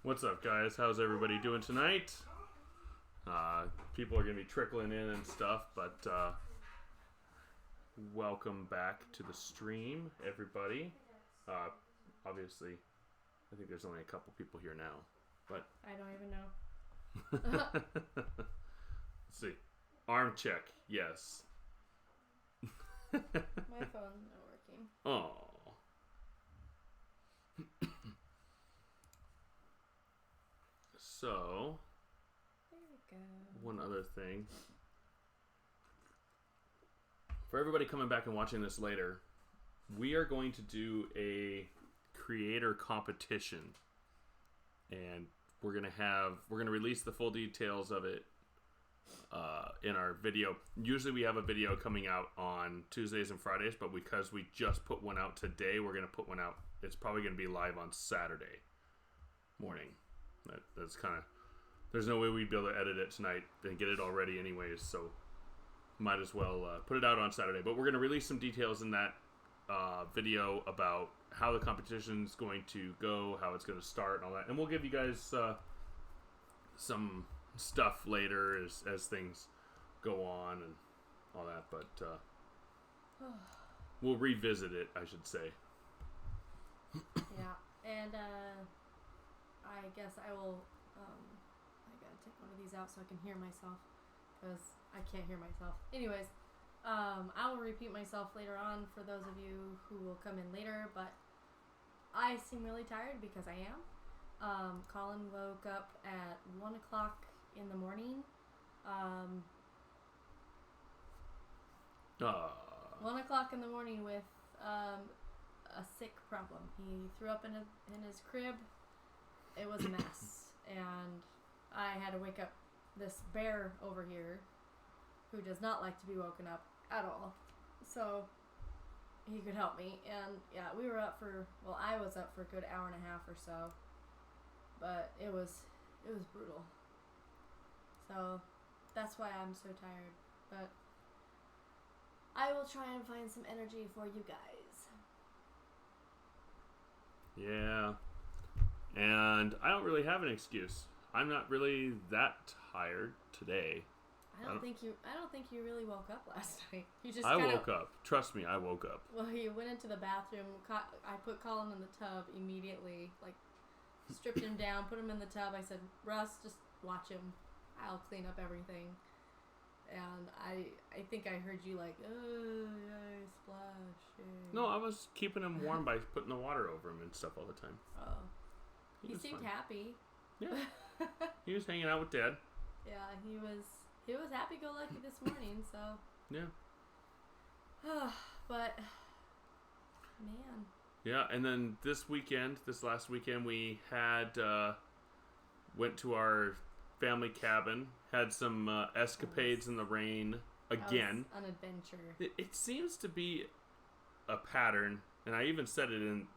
What's up, guys? How's everybody doing tonight? People are going to be trickling in and stuff, but welcome back to the stream, everybody. Obviously, I think there's only a couple people here now, but I don't even know. let's see. Arm check, yes. My phone's not working. Oh. So, There we go. one other thing. For everybody coming back and watching this later, we are going to do a creator competition. And we're going to release the full details of it in our video. Usually we have a video coming out on Tuesdays and Fridays, but because we just put one out today, we're going to put one out. It's probably going to be live on Saturday morning. That's kind of, there's no way we'd be able to edit it tonight and get it all ready anyways, so might as well put it out on Saturday. But we're going to release some details in that video about how the competition's going to go, how it's going to start, and all that. And we'll give you guys some stuff later as things go on and all that. But we'll revisit it, I should say. Yeah, and I guess I will, I gotta take one of these out so I can hear myself, because I can't hear myself. Anyways, I will repeat myself later on for those of you who will come in later, but I seem really tired because I am. Colin woke up at 1 o'clock in the morning. 1 o'clock in the morning with a sick problem. He threw up in his crib. It was a mess, and I had to wake up this bear over here who does not like to be woken up at all, so he could help me. And yeah, we were up for, well, I was up for a good hour and a half or so, but it was brutal, so that's why I'm so tired, but I will try and find some energy for you guys. Yeah. And I don't really have an excuse. I'm not really that tired today. I don't think you really woke up last night. You just I woke up. Trust me, I woke up. Well, you went into the bathroom. I put Colin in the tub immediately. Like, stripped him down, put him in the tub. I said, Russ, just watch him. I'll clean up everything. And I think I heard you like, oh, yeah, splashing. No, I was keeping him warm by putting the water over him and stuff all the time. Oh. He seemed fine. happy. Yeah. He was hanging out with Dad. Yeah, he was happy-go-lucky this morning, so. Yeah. But, man. Yeah, and then this last weekend, we had, went to our family cabin, had some escapades in the rain again. That was an adventure. It seems to be a pattern, and I even said it in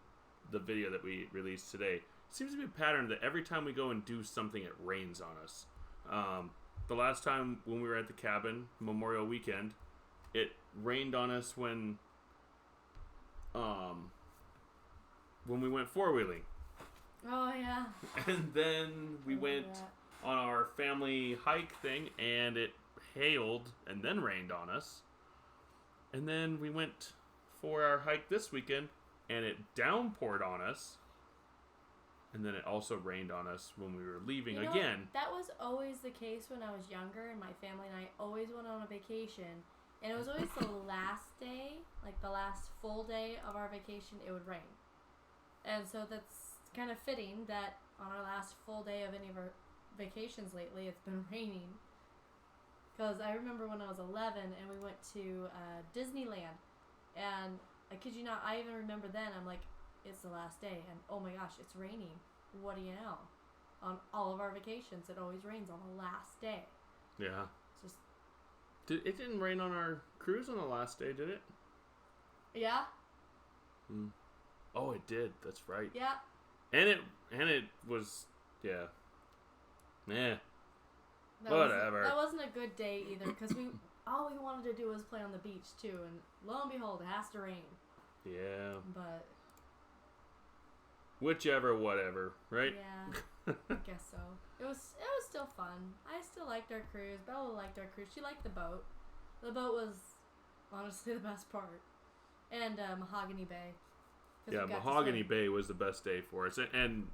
the video that we released today. It seems to be a pattern that every time we go and do something, it rains on us. The last time when we were at the cabin, Memorial Weekend, it rained on us when we went four-wheeling. Oh, yeah. And then we went on our family hike thing, and it hailed and then rained on us. And then we went for our hike this weekend, and it downpoured on us. And then it also rained on us when we were leaving again. That was always the case when I was younger, and my family and I always went on a vacation. And it was always the last day, like the last full day of our vacation, it would rain. And so that's kind of fitting that on our last full day of any of our vacations lately, it's been raining. Because I remember when I was 11 and we went to Disneyland. And I kid you not, I even remember then, I'm like, it's the last day, and oh my gosh, it's raining. What do you know? On all of our vacations, it always rains on the last day. Yeah. It's just... It didn't rain on our cruise on the last day, did it? Yeah. Oh, it did. That's right. Yeah. And it was, yeah. Whatever. That wasn't a good day either, because all we wanted to do was play on the beach too, and lo and behold, it has to rain. Yeah. But Whichever, whatever, right? Yeah, I guess so. It was still fun. I still liked our cruise. Bella liked our cruise. She liked the boat. The boat was honestly the best part. And Mahogany Bay. Yeah, Mahogany Bay was the best day for us. And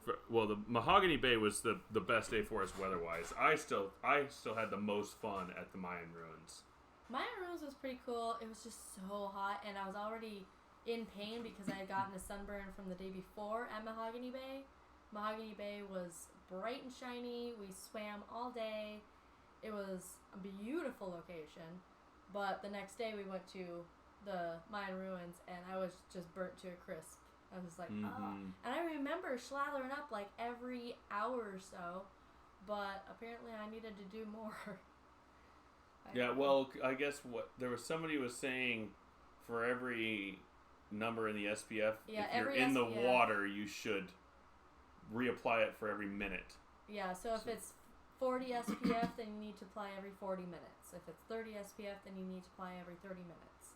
the Mahogany Bay was the best day for us weather-wise. I still had the most fun at the Mayan ruins. Mayan ruins was pretty cool. It was just so hot, and I was already in pain because I had gotten a sunburn from the day before at Mahogany Bay. Mahogany Bay was bright and shiny. We swam all day. It was a beautiful location. But the next day we went to the Mayan ruins, and I was just burnt to a crisp. I was like, oh. And I remember slathering up like every hour or so, but apparently I needed to do more. Yeah, well, I guess there was somebody was saying for every number in the SPF, if you're in the water, you should reapply it for every minute. Yeah, so if it's 40 SPF, then you need to apply every 40 minutes. If it's 30 SPF, then you need to apply every 30 minutes.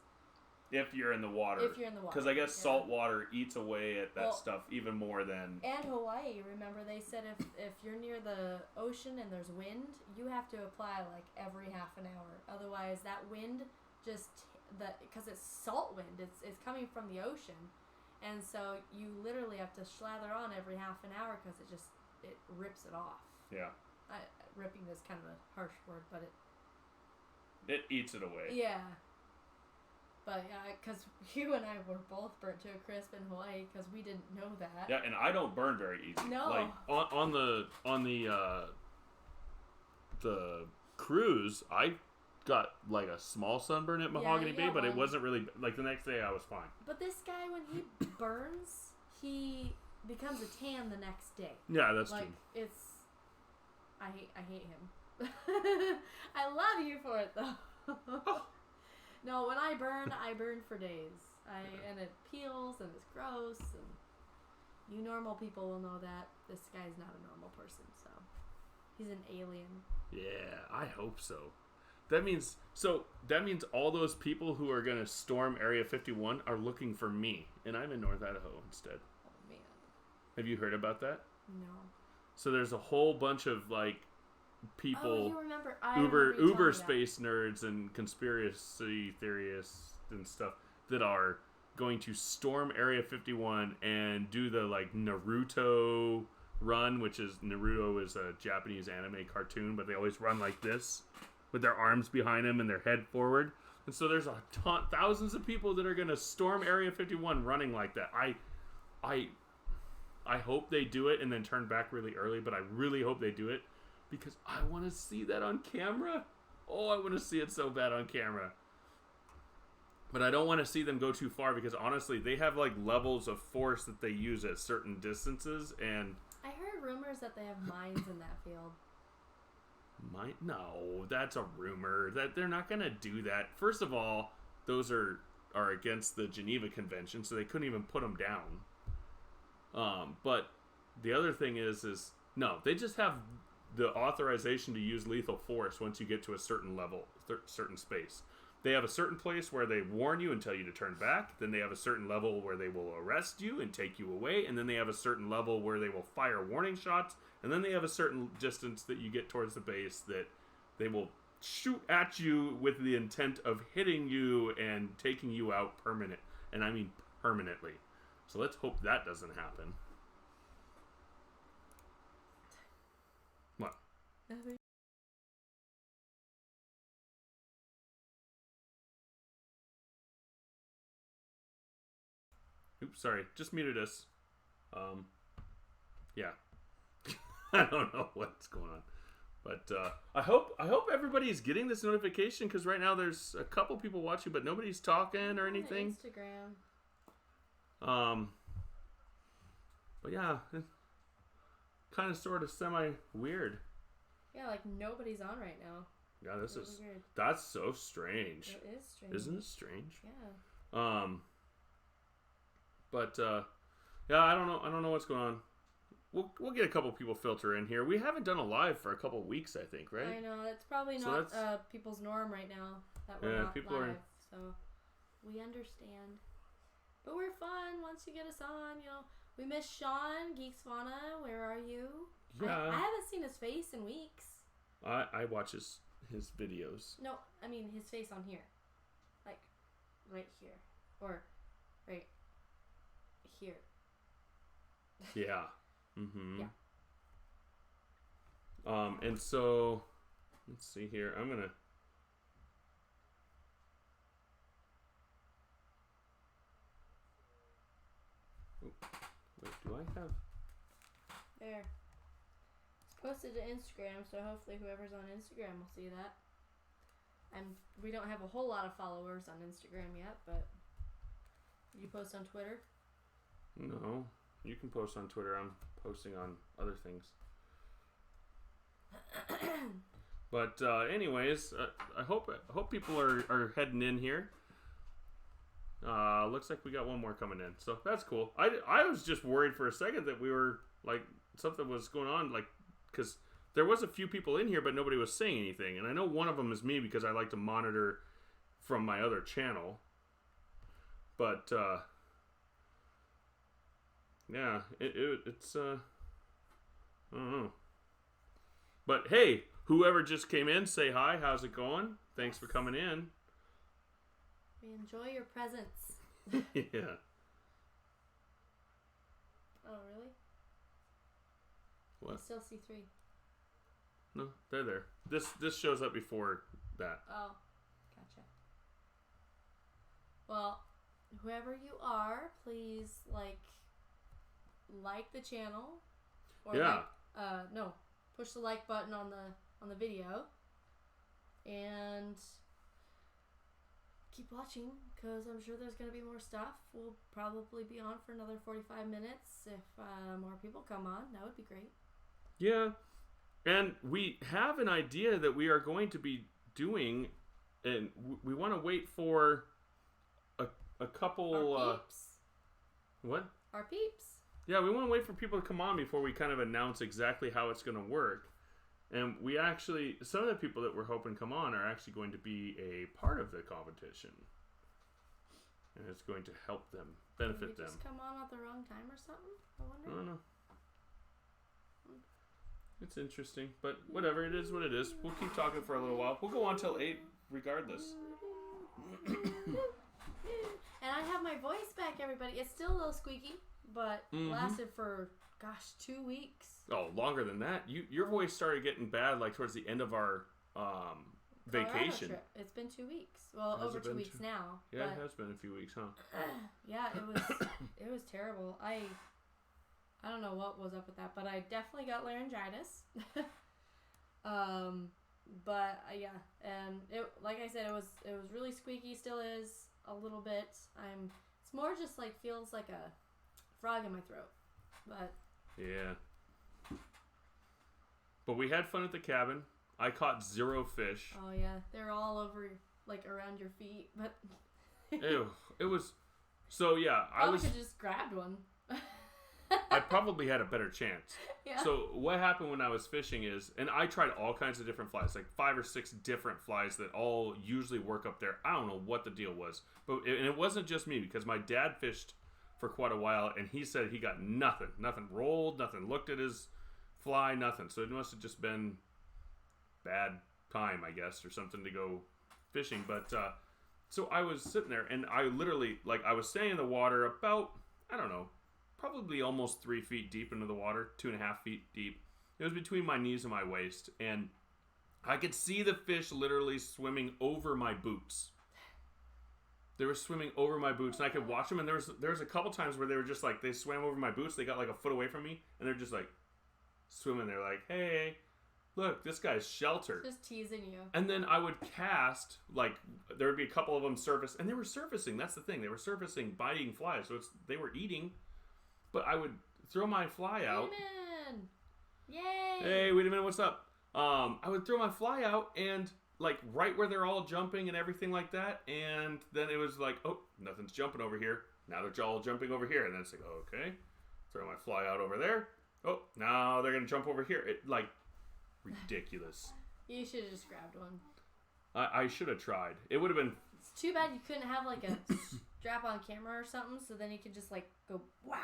If you're in the water. If you're in the water. Because I guess salt water eats away at that stuff even more than... And Hawaii, remember, they said if you're near the ocean and there's wind, you have to apply like every half an hour. Otherwise, that wind because it's salt wind, it's coming from the ocean. And so you literally have to slather on every half an hour because it rips it off. Yeah. Ripping is kind of a harsh word, but it eats it away. Yeah. But yeah, because you and I were both burnt to a crisp in Hawaii because we didn't know that. Yeah, and I don't burn very easy. No. Like on the cruise, I got like a small sunburn at Mahogany Bay, but it wasn't really like the next day I was fine. But this guy, when he burns, he becomes a tan the next day. Yeah, that's like, true. I hate him. I love you for it though. No, when I burn for days. And it peels and it's gross, and you normal people will know that this guy's not a normal person, so he's an alien. Yeah, I hope so. That means all those people who are gonna storm Area 51 are looking for me, and I'm in North Idaho instead. Oh man. Have you heard about that? No. So there's a whole bunch of like people, you remember, uber space nerds and conspiracy theorists and stuff that are going to storm Area 51 and do the like Naruto run, which is Naruto is a Japanese anime cartoon, but they always run like this with their arms behind them and their head forward. And so there's thousands of people that are going to storm Area 51 running like that. I hope they do it and then turn back really early, but I really hope they do it because I want to see that on camera. Oh, I want to see it so bad on camera. But I don't want to see them go too far because honestly, they have like levels of force that they use at certain distances, and I heard rumors that they have mines in that field. No, that's a rumor. That they're not going to do that. First of all, those are against the Geneva Convention, so they couldn't even put them down. But the other thing is no, they just have the authorization to use lethal force once you get to a certain level, certain space. They have a certain place where they warn you and tell you to turn back. Then they have a certain level where they will arrest you and take you away. And then they have a certain level where they will fire warning shots. And then they have a certain distance that you get towards the base that they will shoot at you with the intent of hitting you and taking you out permanent. And I mean permanently. So let's hope that doesn't happen. What? Oops, sorry. Just muted us. Yeah. I don't know what's going on. But I hope everybody's getting this notification because right now there's a couple people watching, but nobody's talking or anything. Instagram. But yeah, kind of sort of semi weird. Yeah, like nobody's on right now. Yeah, this is weird. That's so strange. It is strange. Isn't it strange? Yeah. But yeah, I don't know what's going on. We'll get a couple people filter in here. We haven't done a live for a couple weeks, I think, right? I know it's probably not people's norm right now that we're not live, so we understand. But we're fun once you get us on. We miss Sean, Geeks Fauna. Where are you? Yeah. I haven't seen his face in weeks. I watch his videos. No, I mean his face on here. Like, right here. Or, right here. Yeah. Mm-hmm. Yeah. And so, let's see here. I'm gonna... Oh, wait, do I have... There. It's posted to Instagram, so hopefully whoever's on Instagram will see that. And we don't have a whole lot of followers on Instagram yet, but you post on Twitter? No, you can post on Twitter. I'm posting on other things. But anyways, I hope people are heading in here. Looks like we got one more coming in, so that's cool. I was just worried for a second that we were like something was going on, like because there was a few people in here, but nobody was saying anything. And I know one of them is me because I like to monitor from my other channel. But yeah, it's I don't know. But hey, whoever just came in, say hi. How's it going? Thanks for coming in. We enjoy your presence. Yeah. Oh, really? What? I still see 3. No, they're there. This shows up before that. Oh, gotcha. Well, whoever you are, please like the channel. Or Yeah. no, push the like button on the video, and keep watching because I'm sure there's gonna be more stuff. We'll probably be on for another 45 minutes if more people come on. That would be great. Yeah. And we have an idea that we are going to be doing, and we want to wait for a couple... Our peeps. What? Our peeps. Yeah, we want to wait for people to come on before we kind of announce exactly how it's going to work. And we actually... Some of the people that we're hoping come on are actually going to be a part of the competition. And it's going to help them, benefit them. Just come on at the wrong time or something? I wonder. I don't know. It's interesting, but whatever, it is what it is. We'll keep talking for a little while. We'll go on till 8 regardless. And I have my voice back, everybody. It's still a little squeaky, but lasted for, 2 weeks. Oh, longer than that. Your voice started getting bad like towards the end of our vacation. Trip. It's been 2 weeks. Well, over 2 weeks now. Yeah, it has been a few weeks, huh? Yeah, it was terrible. I don't know what was up with that, but I definitely got laryngitis. But yeah, and it, like I said, it was really squeaky. Still is a little bit. It's more just like feels like a frog in my throat. But yeah. But we had fun at the cabin. I caught 0 fish. Oh yeah, they're all over like around your feet. But ew, it was. So yeah, I could just grabbed one. I probably had a better chance. Yeah. So what happened when I was fishing is, and I tried all kinds of different flies, like 5 or 6 different flies that all usually work up there. I don't know what the deal was, but it wasn't just me because my dad fished for quite a while, and he said he got nothing rolled, nothing looked at his fly, nothing. So it must have just been bad time, I guess, or something to go fishing. But so I was sitting there, and I literally, like, I was staying in the water about, I don't know, probably almost 3 feet deep into the water, 2.5 feet deep. It was between my knees and my waist, and I could see the fish literally swimming over my boots. They were swimming over my boots, and I could watch them, and there was a couple times where they were just like, they swam over my boots, they got like a foot away from me, and they're just like swimming there like, hey, look, this guy's sheltered. Just teasing you. And then I would cast, like, there would be a couple of them surface, and they were surfacing, that's the thing, they were surfacing, biting flies, so they were eating. But I would throw my fly out. Wait a minute. Yay! Hey, wait a minute, what's up? I would throw my fly out and, like, right where they're all jumping and everything like that. And then it was like, oh, nothing's jumping over here. Now they're all jumping over here. And then it's like, okay, throw my fly out over there. Oh, now they're going to jump over here. Like, ridiculous. You should have just grabbed one. I should have tried. It would have been... It's too bad you couldn't have, like, a strap on camera or something, so then you could just, like, go, wow.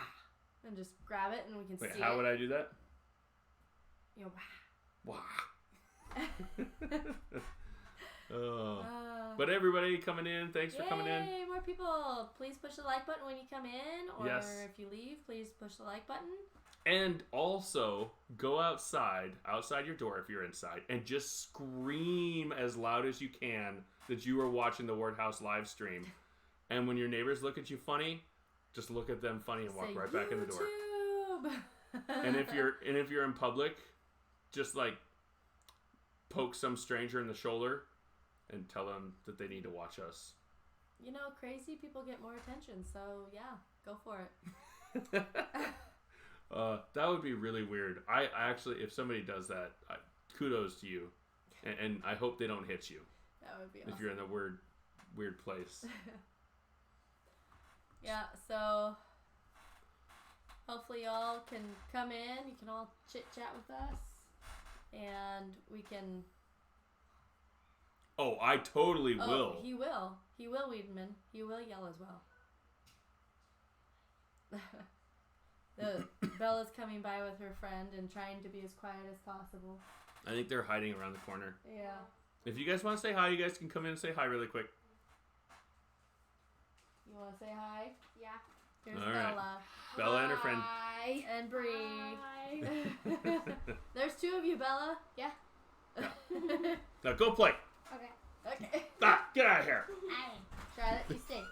and just grab it, and we can Wait, see how it. would I do that? You know, Wow. But everybody coming in, thanks for coming in. Yay, more people. Please push the like button when you come in, or Yes. if you leave, please push the like button. And also, go outside your door if you're inside, and just scream as loud as you can that you are watching the Ward House live stream. And when your neighbors look at you funny, just look at them funny and walk Say, right back in the door. YouTube. And if you're in public, just like poke some stranger in the shoulder and tell them that they need to watch us. You know, crazy people get more attention, so yeah, go for it. That would be really weird. I actually, if somebody does that, kudos to you, and I hope they don't hit you. That would be awesome. If you're in a weird place. Yeah, so hopefully y'all can come in. You can all chit chat with us, and we can. Oh, I totally will. He will. He will, Wiedemann. He will yell as well. Bella's coming by with her friend and trying to be as quiet as possible. I think they're hiding around the corner. Yeah. If you guys want to say hi, you guys can come in and say hi really quick. You want to say hi? Yeah. Here's All right. Bella. Bella and her friend. Hi. And Bree. Hi. There's two of you, Bella. Yeah. Now go play. Okay. Okay. Ah, get out of here. Hi. Charlotte, you stay.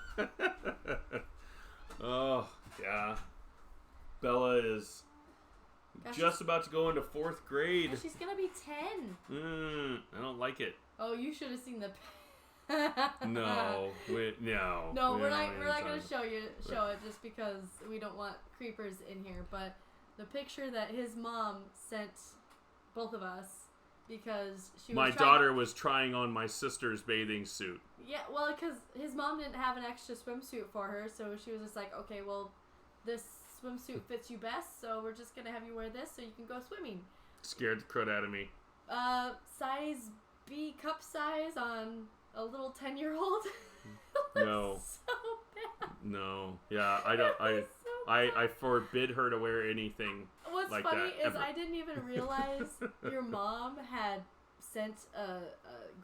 Oh, yeah. Bella is Gosh, just about to go into 4th grade. And she's gonna be 10. I don't like it. Oh, you should have seen the. No, no. No, we're don't not. need We're not to gonna talk. show it just because we don't want creepers in here. But the picture that his mom sent both of us because she was My trying- daughter was trying on my sister's bathing suit. Yeah, well, because his mom didn't have an extra swimsuit for her, so she was just like, okay, well, this swimsuit fits you best, so we're just gonna have you wear this so you can go swimming. Scared the crud out of me. Size B cup size on a little 10-year-old. No. So bad. No. Yeah, I don't. It was so I forbid her to wear anything. What's like funny that, is ever. I didn't even realize your mom had sent a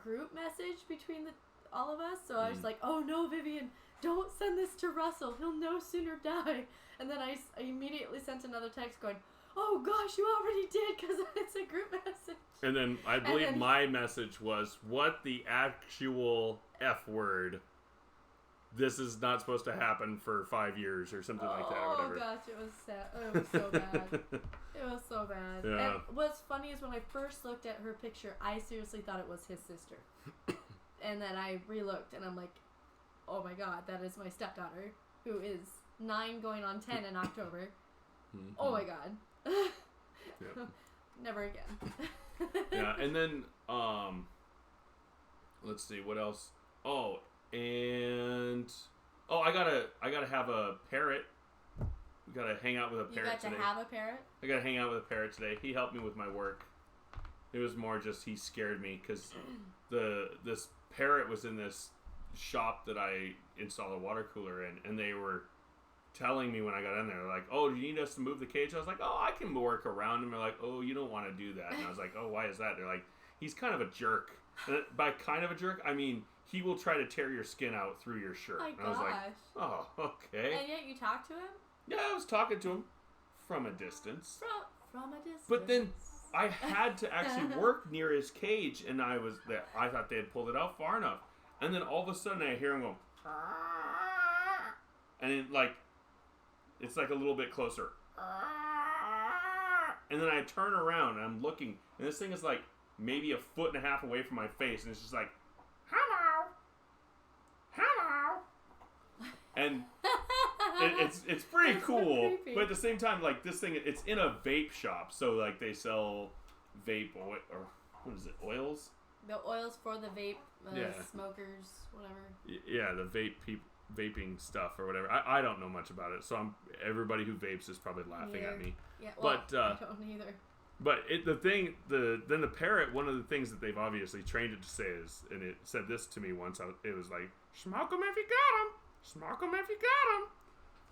group message between all of us. So I was like, oh no, Vivian, don't send this to Russell. He'll no sooner die. And then I immediately sent another text going, oh gosh, you already did because it's a group message. And then I believe my message was, what the actual F word? This is not supposed to happen for 5 years or something like that or whatever. Oh gosh, it was sad. It was so bad. It was so bad. Yeah. And what's funny is when I first looked at her picture, I seriously thought it was his sister. And then I re-looked and I'm like, oh my god, that is my stepdaughter, who is 9 going on 10 in October. Mm-hmm. Oh my god. Yep. Never again. Yeah, and then let's see what else. Oh, and I gotta have a parrot. We gotta hang out with a You parrot got to today. have a parrot? I gotta hang out with a parrot today. He helped me with my work. It was more just he scared me because this parrot was in this shop that I installed a water cooler in, and they were telling me when I got in there, like, oh, do you need us to move the cage? I was like, oh, I can work around him. They're like, oh, you don't want to do that. And I was like, oh, why is that? They're like, he's kind of a jerk. And by kind of a jerk, I mean he will try to tear your skin out through your shirt. My And I was like, gosh. oh, okay. And yet you talked to him? Yeah, I was talking to him from a distance. From a distance. But then I had to actually work near his cage, and I thought they had pulled it out far enough. And then all of a sudden I hear him go, and it's like a little bit closer. And then I turn around and I'm looking, and this thing is like maybe 1.5 feet away from my face, and it's just like, hello. And it's pretty That's so cool, creepy. but at the same time, like this thing, it's in a vape shop, so like they sell vape oil, or what is it, oils? The oils for the vape Yeah. smokers, whatever. Yeah, the vaping stuff or whatever. I don't know much about it, so everybody who vapes is probably laughing at me. Yeah, well, But I don't either. But then the parrot, one of the things that they've obviously trained it to say is, and it said this to me once. It was like, "Smoke 'em if you got 'em. Smoke 'em if you got 'em."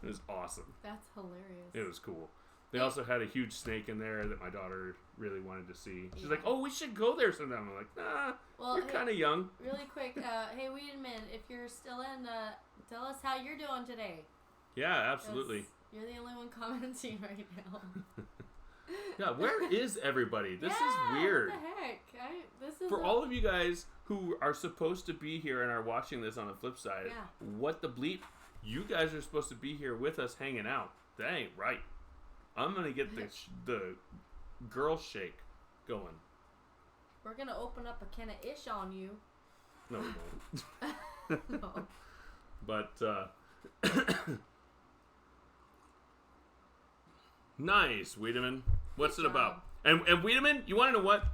It was awesome. That's hilarious. It was cool. They also had a huge snake in there that my daughter really wanted to see. She's Yeah. like, "Oh, we should go there sometime." I'm like, "Nah, Well, you're hey, kind of young." Really quick, hey, wait a minute. If you're still in, tell us how you're doing today. Yeah, absolutely. 'Cause you're the only one commenting right now. Yeah, where is everybody? This is Yeah, weird. What the heck? This is For all of you guys who are supposed to be here and are watching this on the flip side, Yeah. what the bleep? You guys are supposed to be here with us hanging out. That ain't right. I'm going to get the girl shake going. We're gonna open up a can of ish on you. No, we won't. No. But, nice, Wiedemann. What's Good it about? And Wiedemann, you want to know what?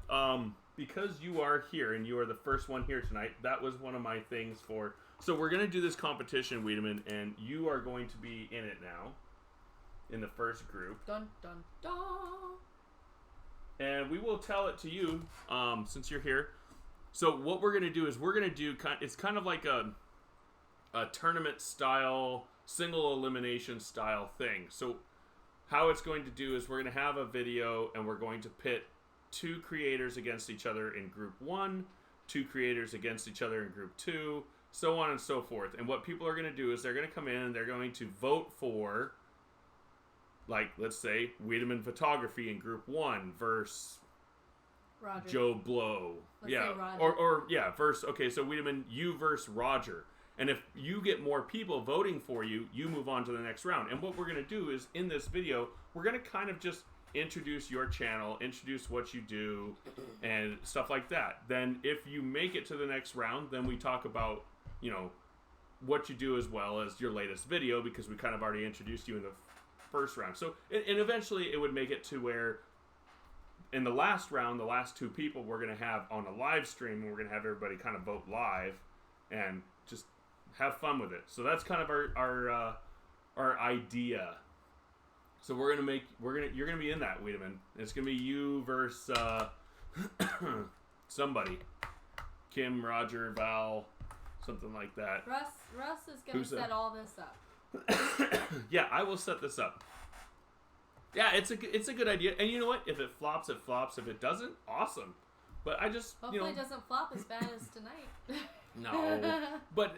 Because you are here and you are the first one here tonight, that was one of my things for... So we're going to do this competition, Wiedemann, and you are going to be in it now. In the first group. Dun dun dun. And we will tell it to you, since you're here. So what we're going to do is we're going to do... It's kind of like a tournament style, single elimination style thing. So how it's going to do is we're going to have a video and we're going to pit 2 creators against each other in group 1, 2 creators against each other in group 2, so on and so forth. And what people are going to do is they're going to come in and they're going to vote for, like, let's say, Wiedemann Photography in group 1 versus Roger. Joe Blow. Let's Yeah. say Roger. Or versus, okay, so Wiedemann, you versus Roger. And if you get more people voting for you, you move on to the next round. And what we're going to do is, in this video, we're going to kind of just introduce your channel, introduce what you do, and stuff like that. Then if you make it to the next round, then we talk about, you know, what you do as well as your latest video, because we kind of already introduced you in the first round. So, and eventually it would make it to where in the last round, the last 2 people we're going to have on a live stream, and we're going to have everybody kind of vote live and just have fun with it. So that's kind of our idea. So you're gonna be in that, Wiedemann. It's gonna be you versus somebody, Kim, Roger, Val, something like that. Russ is gonna set all this up. Yeah, I will set this up. Yeah, it's a good idea. And you know what? If it flops, it flops. If it doesn't, awesome. But I just Hopefully it doesn't flop as bad as tonight. No, but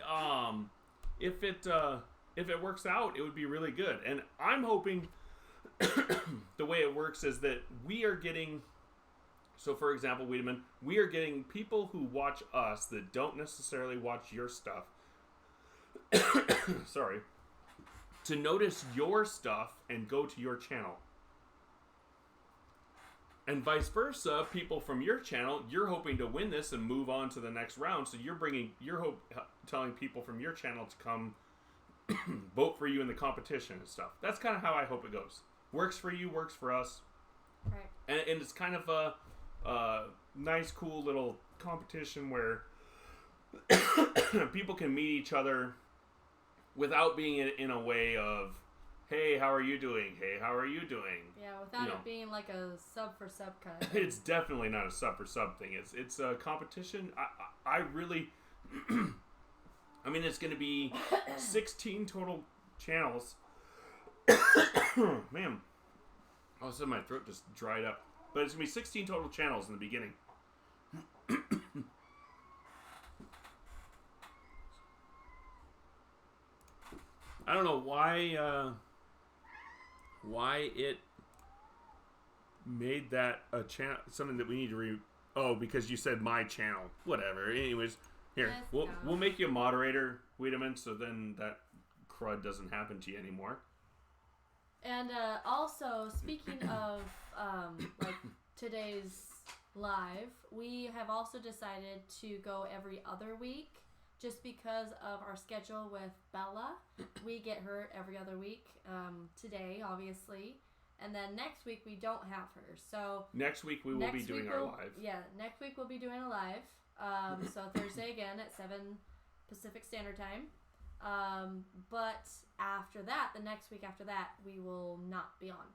if it works out, it would be really good. And I'm hoping the way it works is that we are getting. So, for example, Wiedemann, we are getting people who watch us that don't necessarily watch your stuff. Sorry, to notice your stuff and go to your channel. And vice versa, people from your channel, you're hoping to win this and move on to the next round. So you're telling people from your channel to come vote for you in the competition and stuff. That's kind of how I hope it goes. Works for you, works for us. Right. And it's kind of a nice, cool little competition where people can meet each other without being in a way of, hey, how are you doing? Hey, how are you doing? Yeah, without it being like a sub for sub kind of thing. It's definitely not a sub for sub thing. It's a competition. I really, I mean, it's going to be 16 total channels. Man, all of a sudden my throat just dried up. But it's going to be 16 total channels in the beginning. I don't know why it made that a channel, something that we need to because you said my channel. Whatever. Anyways, here, we'll make you a moderator, Wiedemann, so then that crud doesn't happen to you anymore. And also, speaking of like today's live, we have also decided to go every other week. Just because of our schedule with Bella, we get her every other week. Today, obviously, and then next week we don't have her. So next week we will be doing our live. Yeah, next week we'll be doing a live. So Thursday again at 7 Pacific Standard Time. But after that, the next week after that, we will not be on.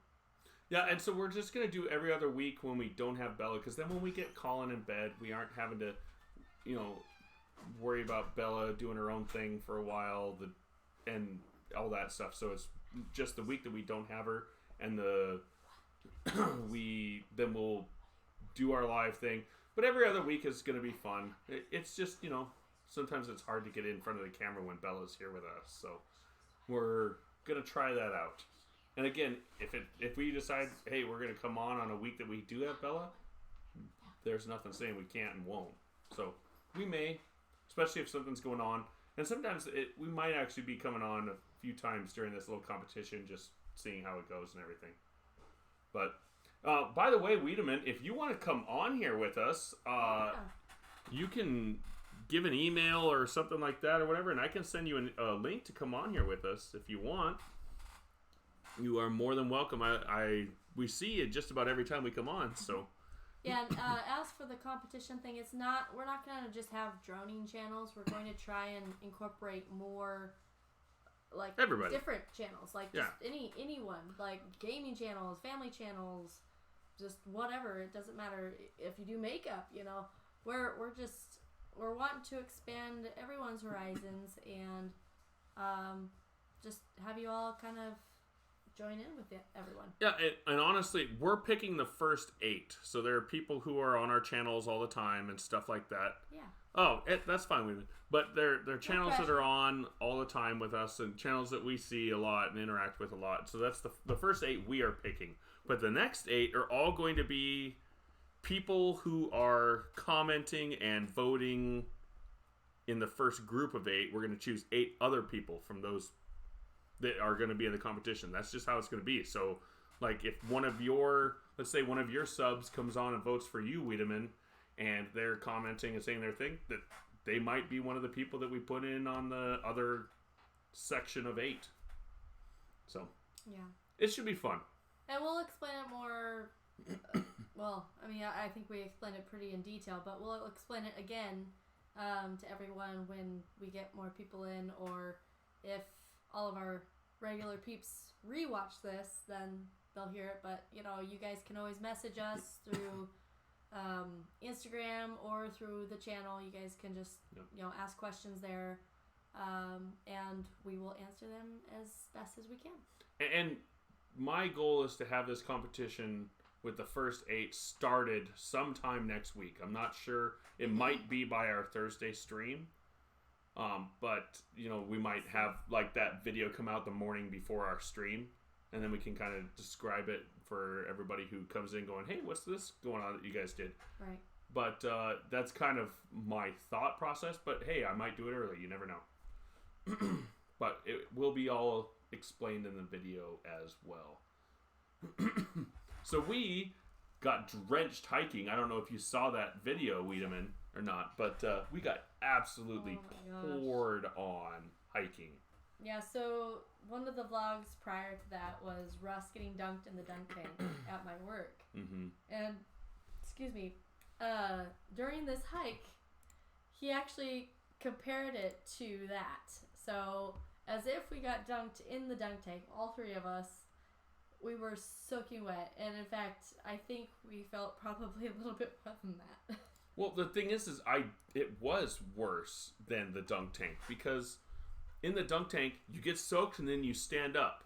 Yeah, and so we're just gonna do every other week when we don't have Bella, because then when we get Colin in bed, we aren't having to, worry about Bella doing her own thing for a while, and all that stuff. So just the week that we don't have her, and we'll do our live thing. But every other week is going to be fun. It's just, sometimes it's hard to get in front of the camera when Bella's here with us. So we're going to try that out. And again, if we decide, hey, we're going to come on a week that we do have Bella, there's nothing saying we can't and won't. So we may, especially if something's going on. And sometimes we might actually be coming on a few times during this little competition, just seeing how it goes and everything. But by the way, Wiedemann, if you want to come on here with us, you can give an email or something like that or whatever, and I can send you a link to come on here with us if you want. You are more than welcome. We see you just about every time we come on, so. Yeah, and as for the competition thing, we're not going to just have droning channels. We're going to try and incorporate more, like, everybody. Different channels. Like, just anyone. Like, gaming channels, family channels, just whatever. It doesn't matter if you do makeup, We're wanting to expand everyone's horizons and just have you all kind of join in with everyone. Yeah, and honestly, we're picking the first 8. So there are people who are on our channels all the time and stuff like that. Yeah. Oh, that's fine with me. But they're channels that are on all the time with us and channels that we see a lot and interact with a lot. So that's the first 8 we are picking. But the next 8 are all going to be people who are commenting and voting in the first group of 8. We're going to choose 8 other people from those that are going to be in the competition. That's just how it's going to be. So, like, if let's say one of your subs comes on and votes for you, Wiedemann, and they're commenting and saying their thing, that they might be one of the people that we put in on the other section of 8. So, yeah, it should be fun. And we'll explain it more. I think we explained it pretty in detail, but we'll explain it again to everyone when we get more people in, or if all of our regular peeps rewatch this, then they'll hear it. But you guys can always message us through Instagram or through the channel. You guys can just ask questions there, and we will answer them as best as we can. And my goal is to have this competition with the first 8 started sometime next week. I'm not sure. It might be by our Thursday stream. But, we might have, like, that video come out the morning before our stream, and then we can kind of describe it for everybody who comes in going, hey, what's this going on that you guys did? Right. But that's kind of my thought process, but, hey, I might do it early. You never know. But it will be all explained in the video as well. So we got drenched hiking. I don't know if you saw that video, Wiedemann, or not, but we got absolutely poured on hiking. Yeah, so one of the vlogs prior to that was Russ getting dunked in the dunk tank at my work. Mm-hmm. And, during this hike, he actually compared it to that. So, as if we got dunked in the dunk tank, all 3 of us, we were soaking wet. And in fact, I think we felt probably a little bit more than that. Well, the thing is it was worse than the dunk tank, because in the dunk tank, you get soaked and then you stand up.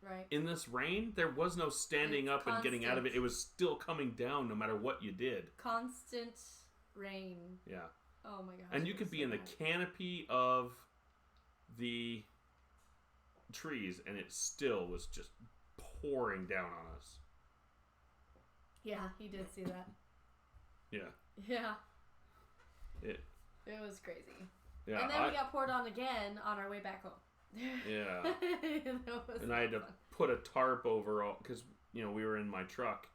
Right. In this rain, there was no standing up and getting out of it. It was still coming down no matter what you did. Constant rain. Yeah. Oh my gosh. And you could be in the canopy of the trees and it still was just pouring down on us. Yeah, he did see that. Yeah. Yeah. It was crazy. Yeah. And then we got poured on again on our way back home. Yeah. And I had to put a tarp over all, because we were in my truck.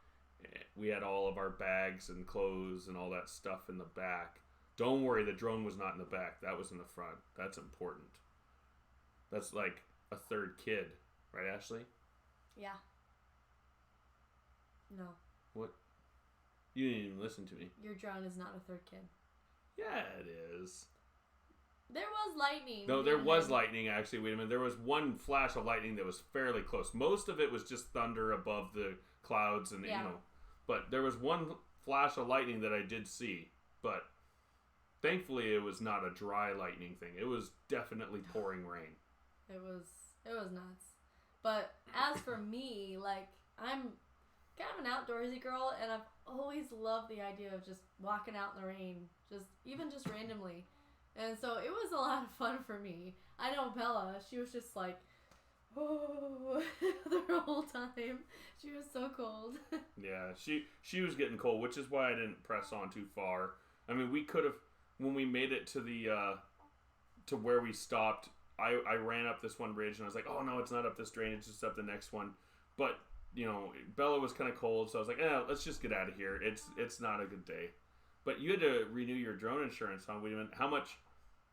We had all of our bags and clothes and all that stuff in the back. Don't worry, the drone was not in the back. That was in the front. That's important. That's like a third kid, right, Ashley? Yeah. No. What? You didn't even listen to me. Your drone is not a third kid. Yeah, it is. There was lightning. No, there was lightning, actually. Wait a minute. There was one flash of lightning that was fairly close. Most of it was just thunder above the clouds and, But there was one flash of lightning that I did see. But thankfully, it was not a dry lightning thing. It was definitely pouring rain. It was nuts. But as for me, like, I'm kind of an outdoorsy girl, and I've always loved the idea of just walking out in the rain, even just randomly. And so it was a lot of fun for me. I know Bella, she was just like, oh, the whole time. She was so cold. Yeah, she was getting cold, which is why I didn't press on too far. I mean, we could have, when we made it to the to where we stopped. I ran up this one ridge and I was like, oh no, it's not up this drain, it's just up the next one. But Bella was kind of cold, so I was like, let's just get out of here. It's not a good day. But you had to renew your drone insurance, huh? Wait a minute, how much?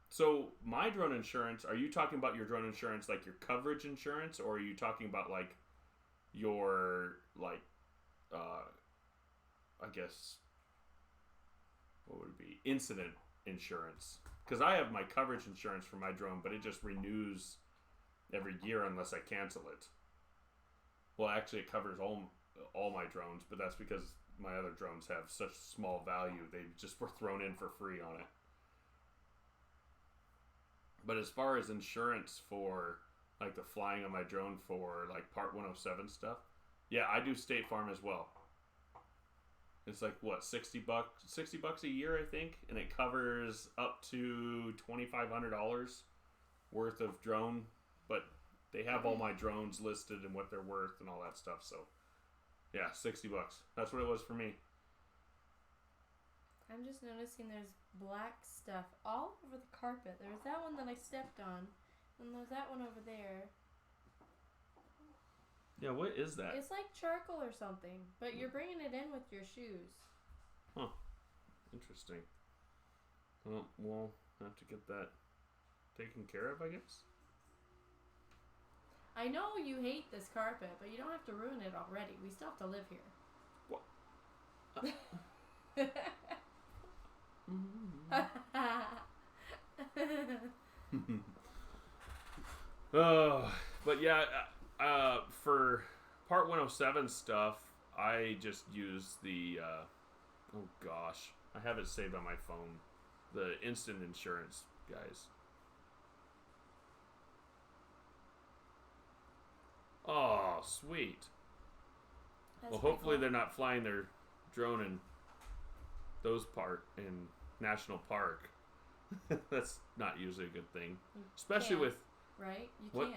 So my drone insurance, are you talking about your drone insurance like your coverage insurance, or are you talking about like your I guess what would it be, incident insurance? Because I have my coverage insurance for my drone, but it just renews every year unless I cancel it. Well, actually, it covers all my drones, but that's because my other drones have such small value. They just were thrown in for free on it. But as far as insurance for like the flying on my drone for like Part 107 stuff, yeah, I do State Farm as well. It's like what, $60 a year, I think, and it covers up to $2,500 worth of drone. But they have all my drones listed and what they're worth and all that stuff. So yeah, $60. That's what it was for me. I'm just noticing there's black stuff all over the carpet. There's that one that I stepped on, and there's that one over there. Yeah, what is that? It's like charcoal or something, but you're bringing it in with your shoes. Huh. Interesting. Well, we'll have to get that taken care of, I guess. I know you hate this carpet, but you don't have to ruin it already. We still have to live here. What? But yeah, for Part 107 stuff, I just use the, oh gosh, I have it saved on my phone, the instant insurance guys. Oh, sweet. Well, hopefully they're not flying their drone in in National Park. That's not usually a good thing, especially with right. You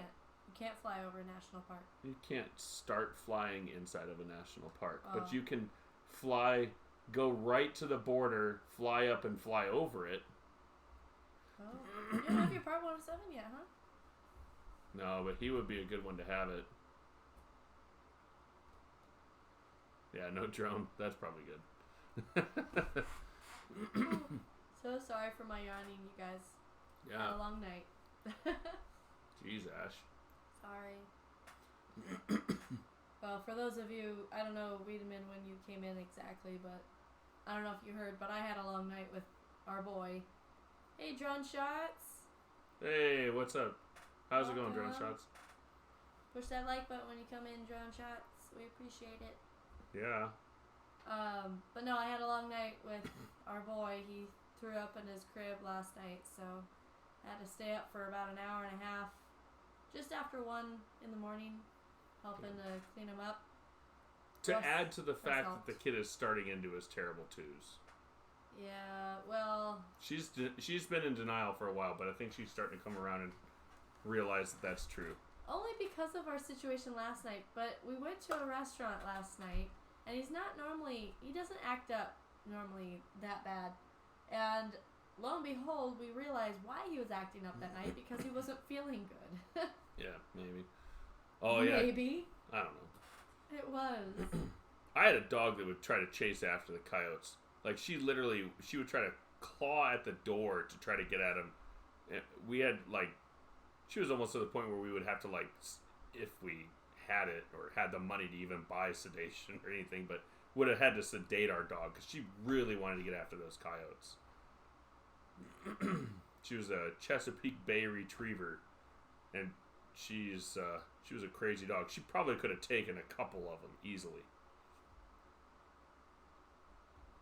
can't fly over a national park. You can't start flying inside of a national park, Oh. but you can go right to the border, fly up and fly over it. Oh, you don't have your Part 107 yet, huh? No, but he would be a good one to have it. Yeah, no drone. That's probably good. So sorry for my yawning, you guys. Yeah. Had a long night. Jeez, Ash. Sorry. Well, for those of you, I don't know, Wiedemann, when you came in exactly, but I don't know if you heard, but I had a long night with our boy. Hey, Drone Shots. Hey, what's up? How's it going, Drone Shots? Push that like button when you come in, Drone Shots. We appreciate it. Yeah. But no, I had a long night with our boy. He threw up in his crib last night, so I had to stay up for about an hour and a half, just after 1 in the morning, helping to clean him up. To add to the fact that the kid is starting into his terrible twos. Yeah, well, She's been in denial for a while, but I think she's starting to come around and realize that that's true. only because of our situation last night. But we went to a restaurant last night, and he doesn't act up normally that bad. And lo and behold, we realized why he was acting up that night, because he wasn't feeling good. Yeah, maybe. Oh, yeah. Maybe. I don't know. It was. I had a dog that would try to chase after the coyotes. Like, she would try to claw at the door to try to get at him. And we had, she was almost to the point where we would have to, if we had it or had the money to even buy sedation or anything, but would have had to sedate our dog because she really wanted to get after those coyotes. She was a Chesapeake Bay Retriever, and she was a crazy dog. She probably could have taken a couple of them easily.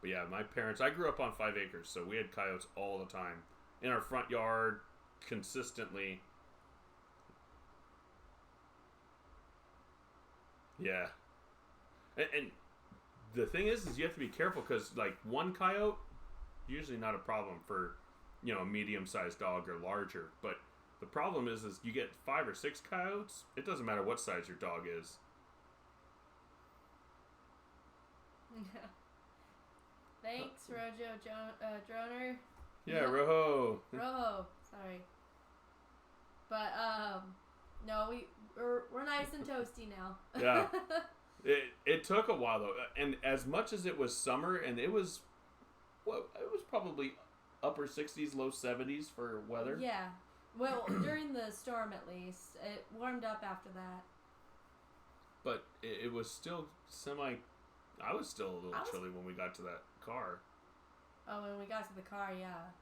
But yeah, my parents, I grew up on 5 acres, so we had coyotes all the time. In our front yard, consistently. Yeah. And the thing is you have to be careful because, like, one coyote, usually not a problem for, a medium-sized dog or larger. But the problem is you get 5 or 6 coyotes, it doesn't matter what size your dog is. Thanks, Rojo Droner. Yeah, Rojo. Rojo, sorry. But no, we're nice and toasty now. Yeah. It took a while though, and as much as it was summer, and it was probably upper 60s, low 70s for weather. Yeah. Well, during the storm at least, it warmed up after that. But it was still I was still a little chilly when we got to that car. Oh, when we got to the car, yeah.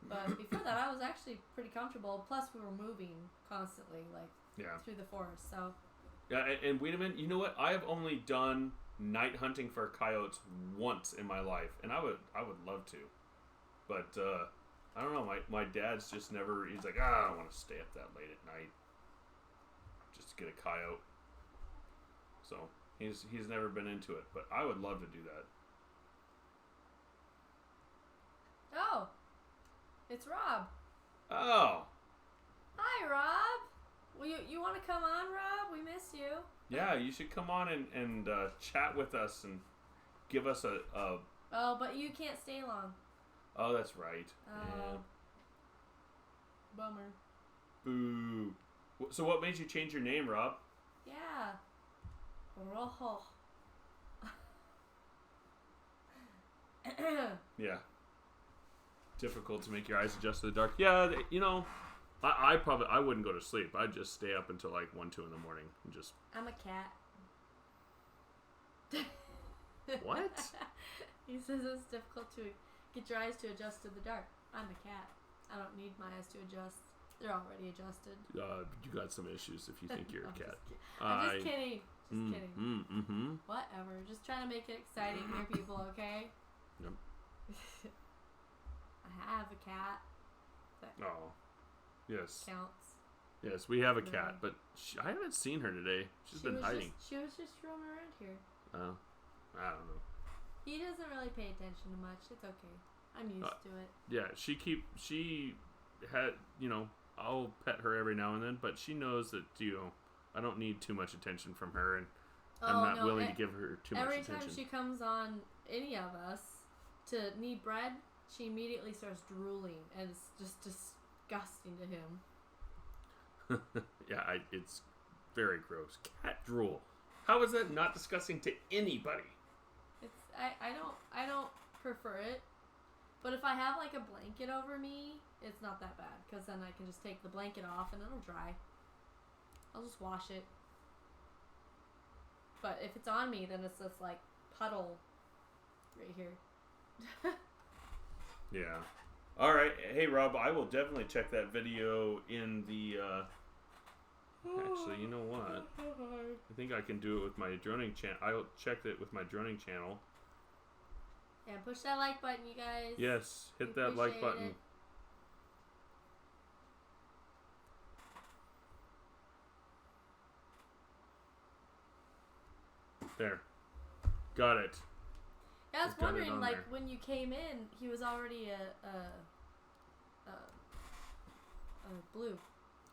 But before that, I was actually pretty comfortable. Plus, we were moving constantly, through the forest. So. Yeah, and wait a minute. You know what? I have only done night hunting for coyotes once in my life, and I would love to, but I don't know. My dad's just never. He's like, I don't want to stay up that late at night just to get a coyote. So he's never been into it, but I would love to do that. Oh, it's Rob. Oh. Hi, Rob. Well, you want to come on, Rob? We miss you. Yeah, you should come on and chat with us and give us a. Oh, but you can't stay long. Oh, that's right. Yeah. Bummer. Boo. So what made you change your name, Rob? Yeah. Rojo. Yeah. Difficult to make your eyes adjust to the dark. Yeah, I wouldn't go to sleep. I'd just stay up until like 1, 2 in the morning and just. I'm a cat. What? He says it's difficult to get your eyes to adjust to the dark. I'm a cat. I don't need my eyes to adjust. They're already adjusted. You got some issues if you think you're a cat. I'm just kidding. Just kidding. Mm-hmm. Whatever. Just trying to make it exciting for people, okay? Yep. I have a cat. Oh. Yes. Counts. Yes, we have a cat, but I haven't seen her today. She's been hiding. She was just roaming around here. Oh. I don't know. He doesn't really pay attention to much. It's okay. I'm used to it. Yeah, she had, I'll pet her every now and then, but she knows that, I don't need too much attention from her, and I'm not willing to give her too much attention. Every time she comes on any of us to need bread, she immediately starts drooling, and it's just disgusting to him. Yeah, it's very gross. Cat drool. How is that not disgusting to anybody? I don't prefer it, but if I have like a blanket over me, it's not that bad because then I can just take the blanket off and it'll dry. I'll just wash it. But if it's on me, then it's this like puddle right here. Yeah. All right. Hey, Rob, I will definitely check that video in the. Actually, you know what? I think I can do it with my droning channel. I'll check it with my droning channel. Yeah, push that like button, you guys. Yes, hit that like button. There. Got it. Yeah, I was wondering, like, when you came in, he was already a blue.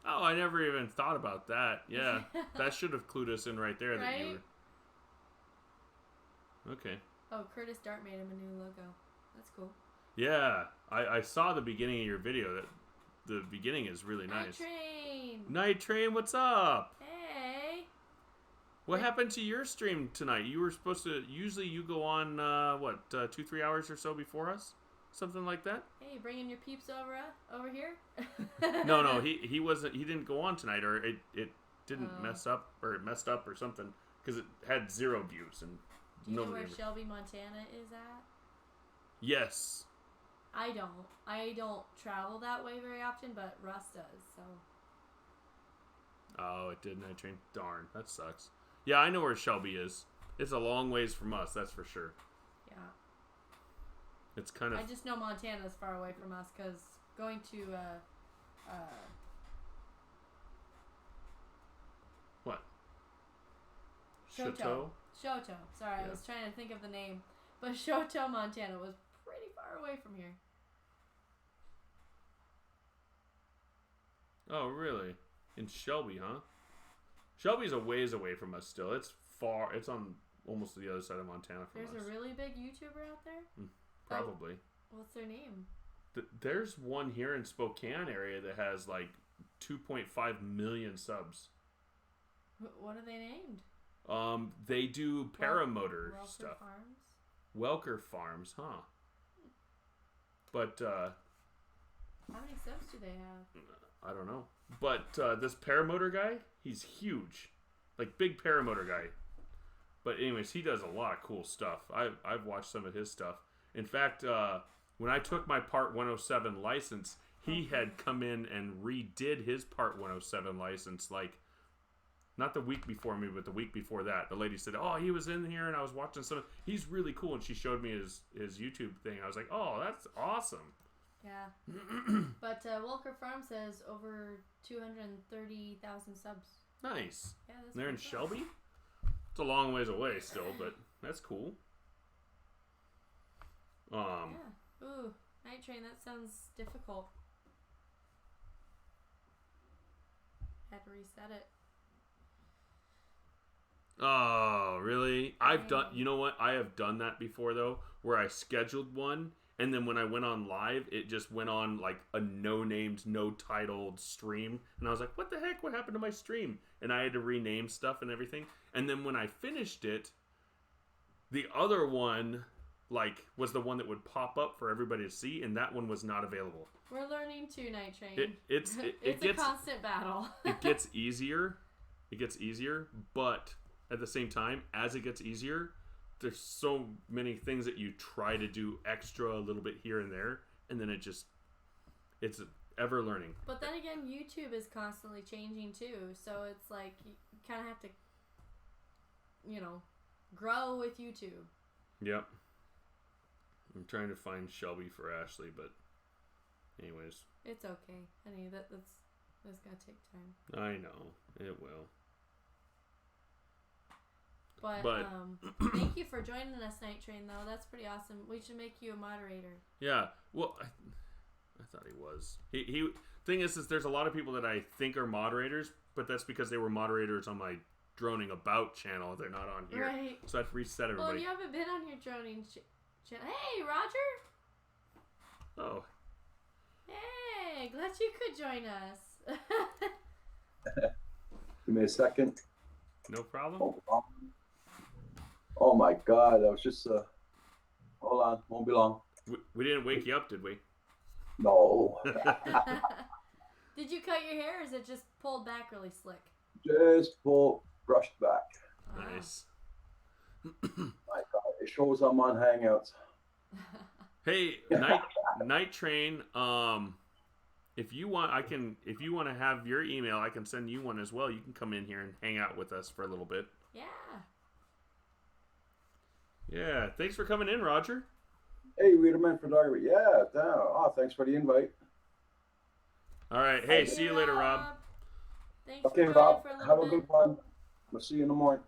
Oh, I never even thought about that. Yeah, that should have clued us in right there. Right? That you were... Okay. Oh, Curtis Dart made him a new logo. That's cool. Yeah, I saw the beginning of your video. That the beginning is really nice. Night Train, what's up? Hey. What happened to your stream tonight? You were supposed to. Usually, you go on 2-3 hours or so before us, something like that. Hey, bringing your peeps over here? No, he wasn't. He didn't go on tonight, or it didn't mess up, or it messed up, or something, because it had 0 views and. Do you know where Shelby, Montana is at? Yes. I don't travel that way very often, but Russ does, so. Oh, it did Night Train. Darn, that sucks. Yeah, I know where Shelby is. It's a long ways from us, that's for sure. Yeah. It's kind of. I just know Montana's far away from us because going to what? Chateau? Shoto. Sorry, I was trying to think of the name. But Shoto, Montana was pretty far away from here. Oh, really? In Shelby, huh? Shelby's a ways away from us still. It's far. It's on almost the other side of Montana from us. There's a really big YouTuber out there? Probably. What's their name? There's one here in Spokane area that has like 2.5 million subs. What are they named? They do paramotor Welker stuff. Farms? Welker Farms, huh? But How many subs do they have? I don't know. But this paramotor guy, he's huge, like big paramotor guy. But anyways, he does a lot of cool stuff. I've watched some of his stuff. In fact, when I took my Part 107 license, he had come in and redid his Part 107 license, like, not the week before me, but the week before that. The lady said, oh, he was in here and I was watching some. He's really cool. And she showed me his YouTube thing. I was like, oh, that's awesome. Yeah. But Welker Farm says over 230,000 subs. Nice. Yeah, that's They're in pretty Shelby? It's a long ways away still, but that's cool. Yeah. Ooh, Night Train, that sounds difficult. Had to reset it. Oh, really? You know what? I have done that before, though, where I scheduled one, and then when I went on live, it just went on like a no-named, no-titled stream, and I was like, what the heck? What happened to my stream? And I had to rename stuff and everything, and then when I finished it, the other one, like, was the one that would pop up for everybody to see, and that one was not available. We're learning too, Night Train. It's a constant battle. It gets easier. It gets easier, but at the same time, as it gets easier, there's so many things that you try to do extra a little bit here and there, and then it's ever learning. But then again, YouTube is constantly changing too, so it's like you kind of have to, grow with YouTube. Yep. I'm trying to find Shelby for Ashley, but anyways. It's okay, honey. That's gonna take time. I know it will. But thank you for joining us, Night Train. Though that's pretty awesome. We should make you a moderator. Yeah. Well, I thought he was. He. Thing is, there's a lot of people that I think are moderators, but that's because they were moderators on my Droning About channel. They're not on here, right? So I have to reset everybody. Well, you haven't been on your droning channel. Hey, Roger. Oh. Hey, glad you could join us. Give me a second. No problem. Oh my God, I was just, hold on, won't be long. We didn't wake you up, did we? No. Did you cut your hair or is it just pulled back really slick? Just brushed back. Nice. My God, it shows I'm on Hangouts. Hey, Night Train, if you want to have your email, I can send you one as well. You can come in here and hang out with us for a little bit. Yeah. Yeah, thanks for coming in, Roger. Hey, Readerman Photography. Yeah, thanks for the invite. All right. Hey, see you later, Rob. Thanks Okay, for Rob. for a little Have a bit. good one. We'll see you in the morning.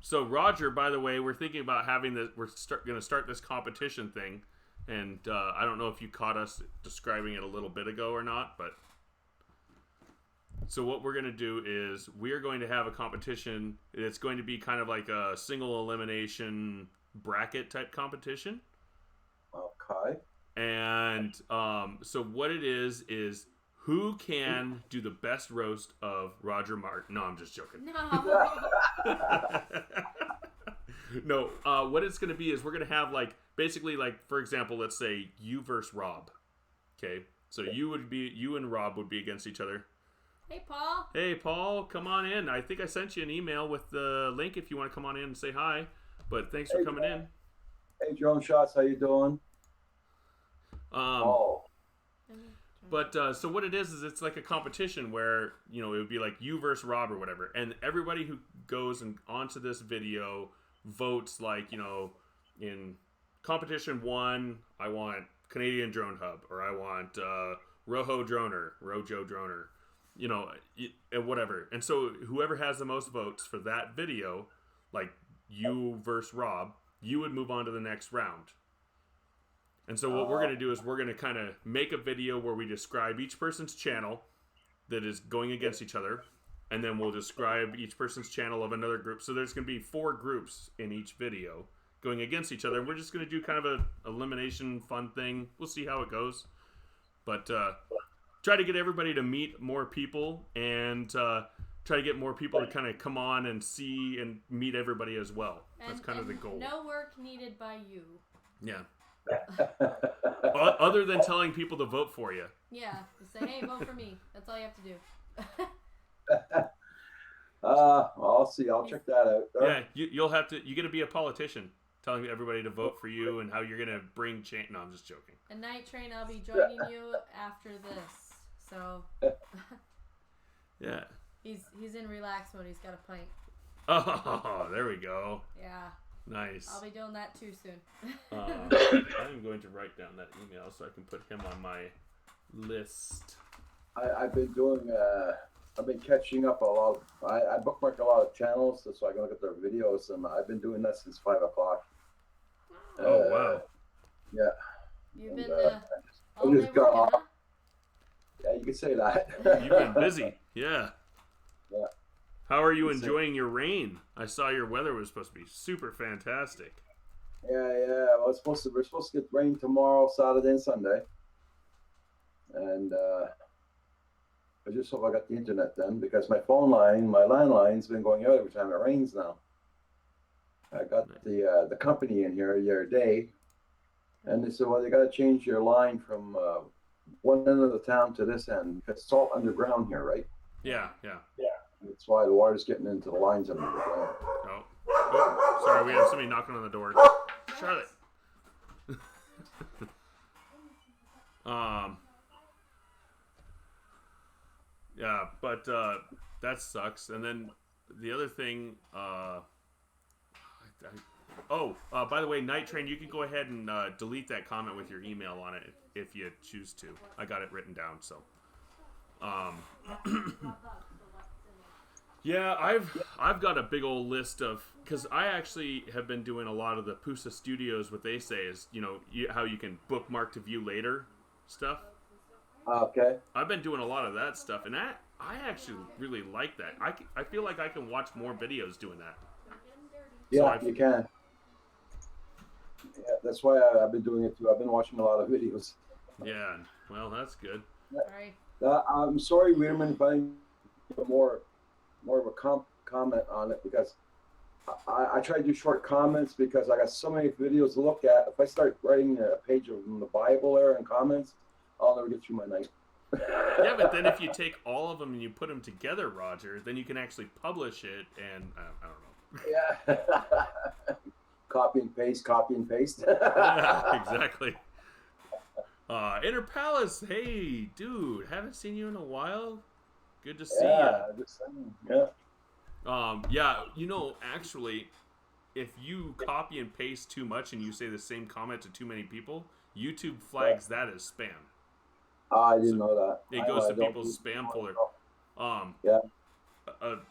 So Roger, by the way, we're thinking about having this. We're going to start this competition thing, and I don't know if you caught us describing it a little bit ago or not, but so what we're going to do is we are going to have a competition. It's going to be kind of like a single elimination bracket type competition. Okay. And so what it is who can do the best roast of Roger Martin? No, I'm just joking. No. No, what it's going to be is we're going to have basically for example, let's say you versus Rob. Okay, so you and Rob would be against each other. Hey, Paul. Hey, Paul, come on in. I think I sent you an email with the link if you want to come on in and say hi. But thanks for coming in. Hey, Drone Shots, how you doing? But so what it is it's like a competition where it would be like you versus Rob or whatever, and everybody who goes and onto this video votes in competition 1, I want Canadian Drone Hub, or I want Rojo Droner, you know, whatever. And so whoever has the most votes for that video, like you versus Rob, you would move on to the next round. And so what we're going to do is we're going to kind of make a video where we describe each person's channel that is going against each other, and then we'll describe each person's channel of another group. So there's going to be 4 groups in each video going against each other. We're just going to do kind of a elimination fun thing. We'll see how it goes. But try to get everybody to meet more people, and try to get more people to kind of come on and see and meet everybody as well. That's kind of the goal. No work needed by you. Yeah. Other than telling people to vote for you. Yeah, just say, hey, vote for me. That's all you have to do. I'll see. I'll check that out. Yeah, you'll have to. You got to be a politician, telling everybody to vote for you and how you're gonna bring change. No, I'm just joking. And Night Train, I'll be joining you after this. So. Yeah. He's in relax mode. He's got a pint. Oh, there we go. Yeah. Nice. I'll be doing that too soon. I'm going to write down that email so I can put him on my list. I've been catching up a lot. I bookmark a lot of channels so I can look at their videos, and I've been doing that since 5 o'clock. Oh wow. Yeah. You've been I all day just got working, off. Yeah, you could say that. You've been busy. Yeah. Yeah. How are you enjoying your rain? I saw your weather was supposed to be super fantastic. Yeah. Well, we're supposed to get rain tomorrow, Saturday, and Sunday. And I just hope I got the internet then, because my landline's been going out every time it rains now. I got the company in here the other day, and they said, well, they got to change your line from one end of the town to this end, because it's all underground here, right? Yeah. That's why the water's getting into the lines underground. Oh, sorry, we have somebody knocking on the door. Charlotte. Yeah, but that sucks. And then the other thing, by the way, Night Train, you can go ahead and delete that comment with your email on it if you choose to. I got it written down, so. Yeah, I've got a big old list of, because I actually have been doing a lot of the Pusa Studios. What they say is, how you can bookmark to view later stuff. Okay. I've been doing a lot of that stuff, and I actually really like that. I feel like I can watch more videos doing that. Yeah, you can. Yeah, that's why I've been doing it too. I've been watching a lot of videos. Yeah, well, that's good. Sorry. I'm sorry, Weirman, if I need more of a comment on it, because I try to do short comments because I got so many videos to look at. If I start writing a page of the Bible there and comments, I'll never get through my night. Yeah, but then if you take all of them and you put them together, Roger, then you can actually publish it, and I don't know. Yeah. Copy and paste. Yeah, exactly. Inner Palace, hey, dude, haven't seen you in a while. Good to see you. Yeah. Actually, if you copy and paste too much and you say the same comment to too many people, YouTube flags that as spam. I didn't know that. It goes to people's spam folder. Yeah.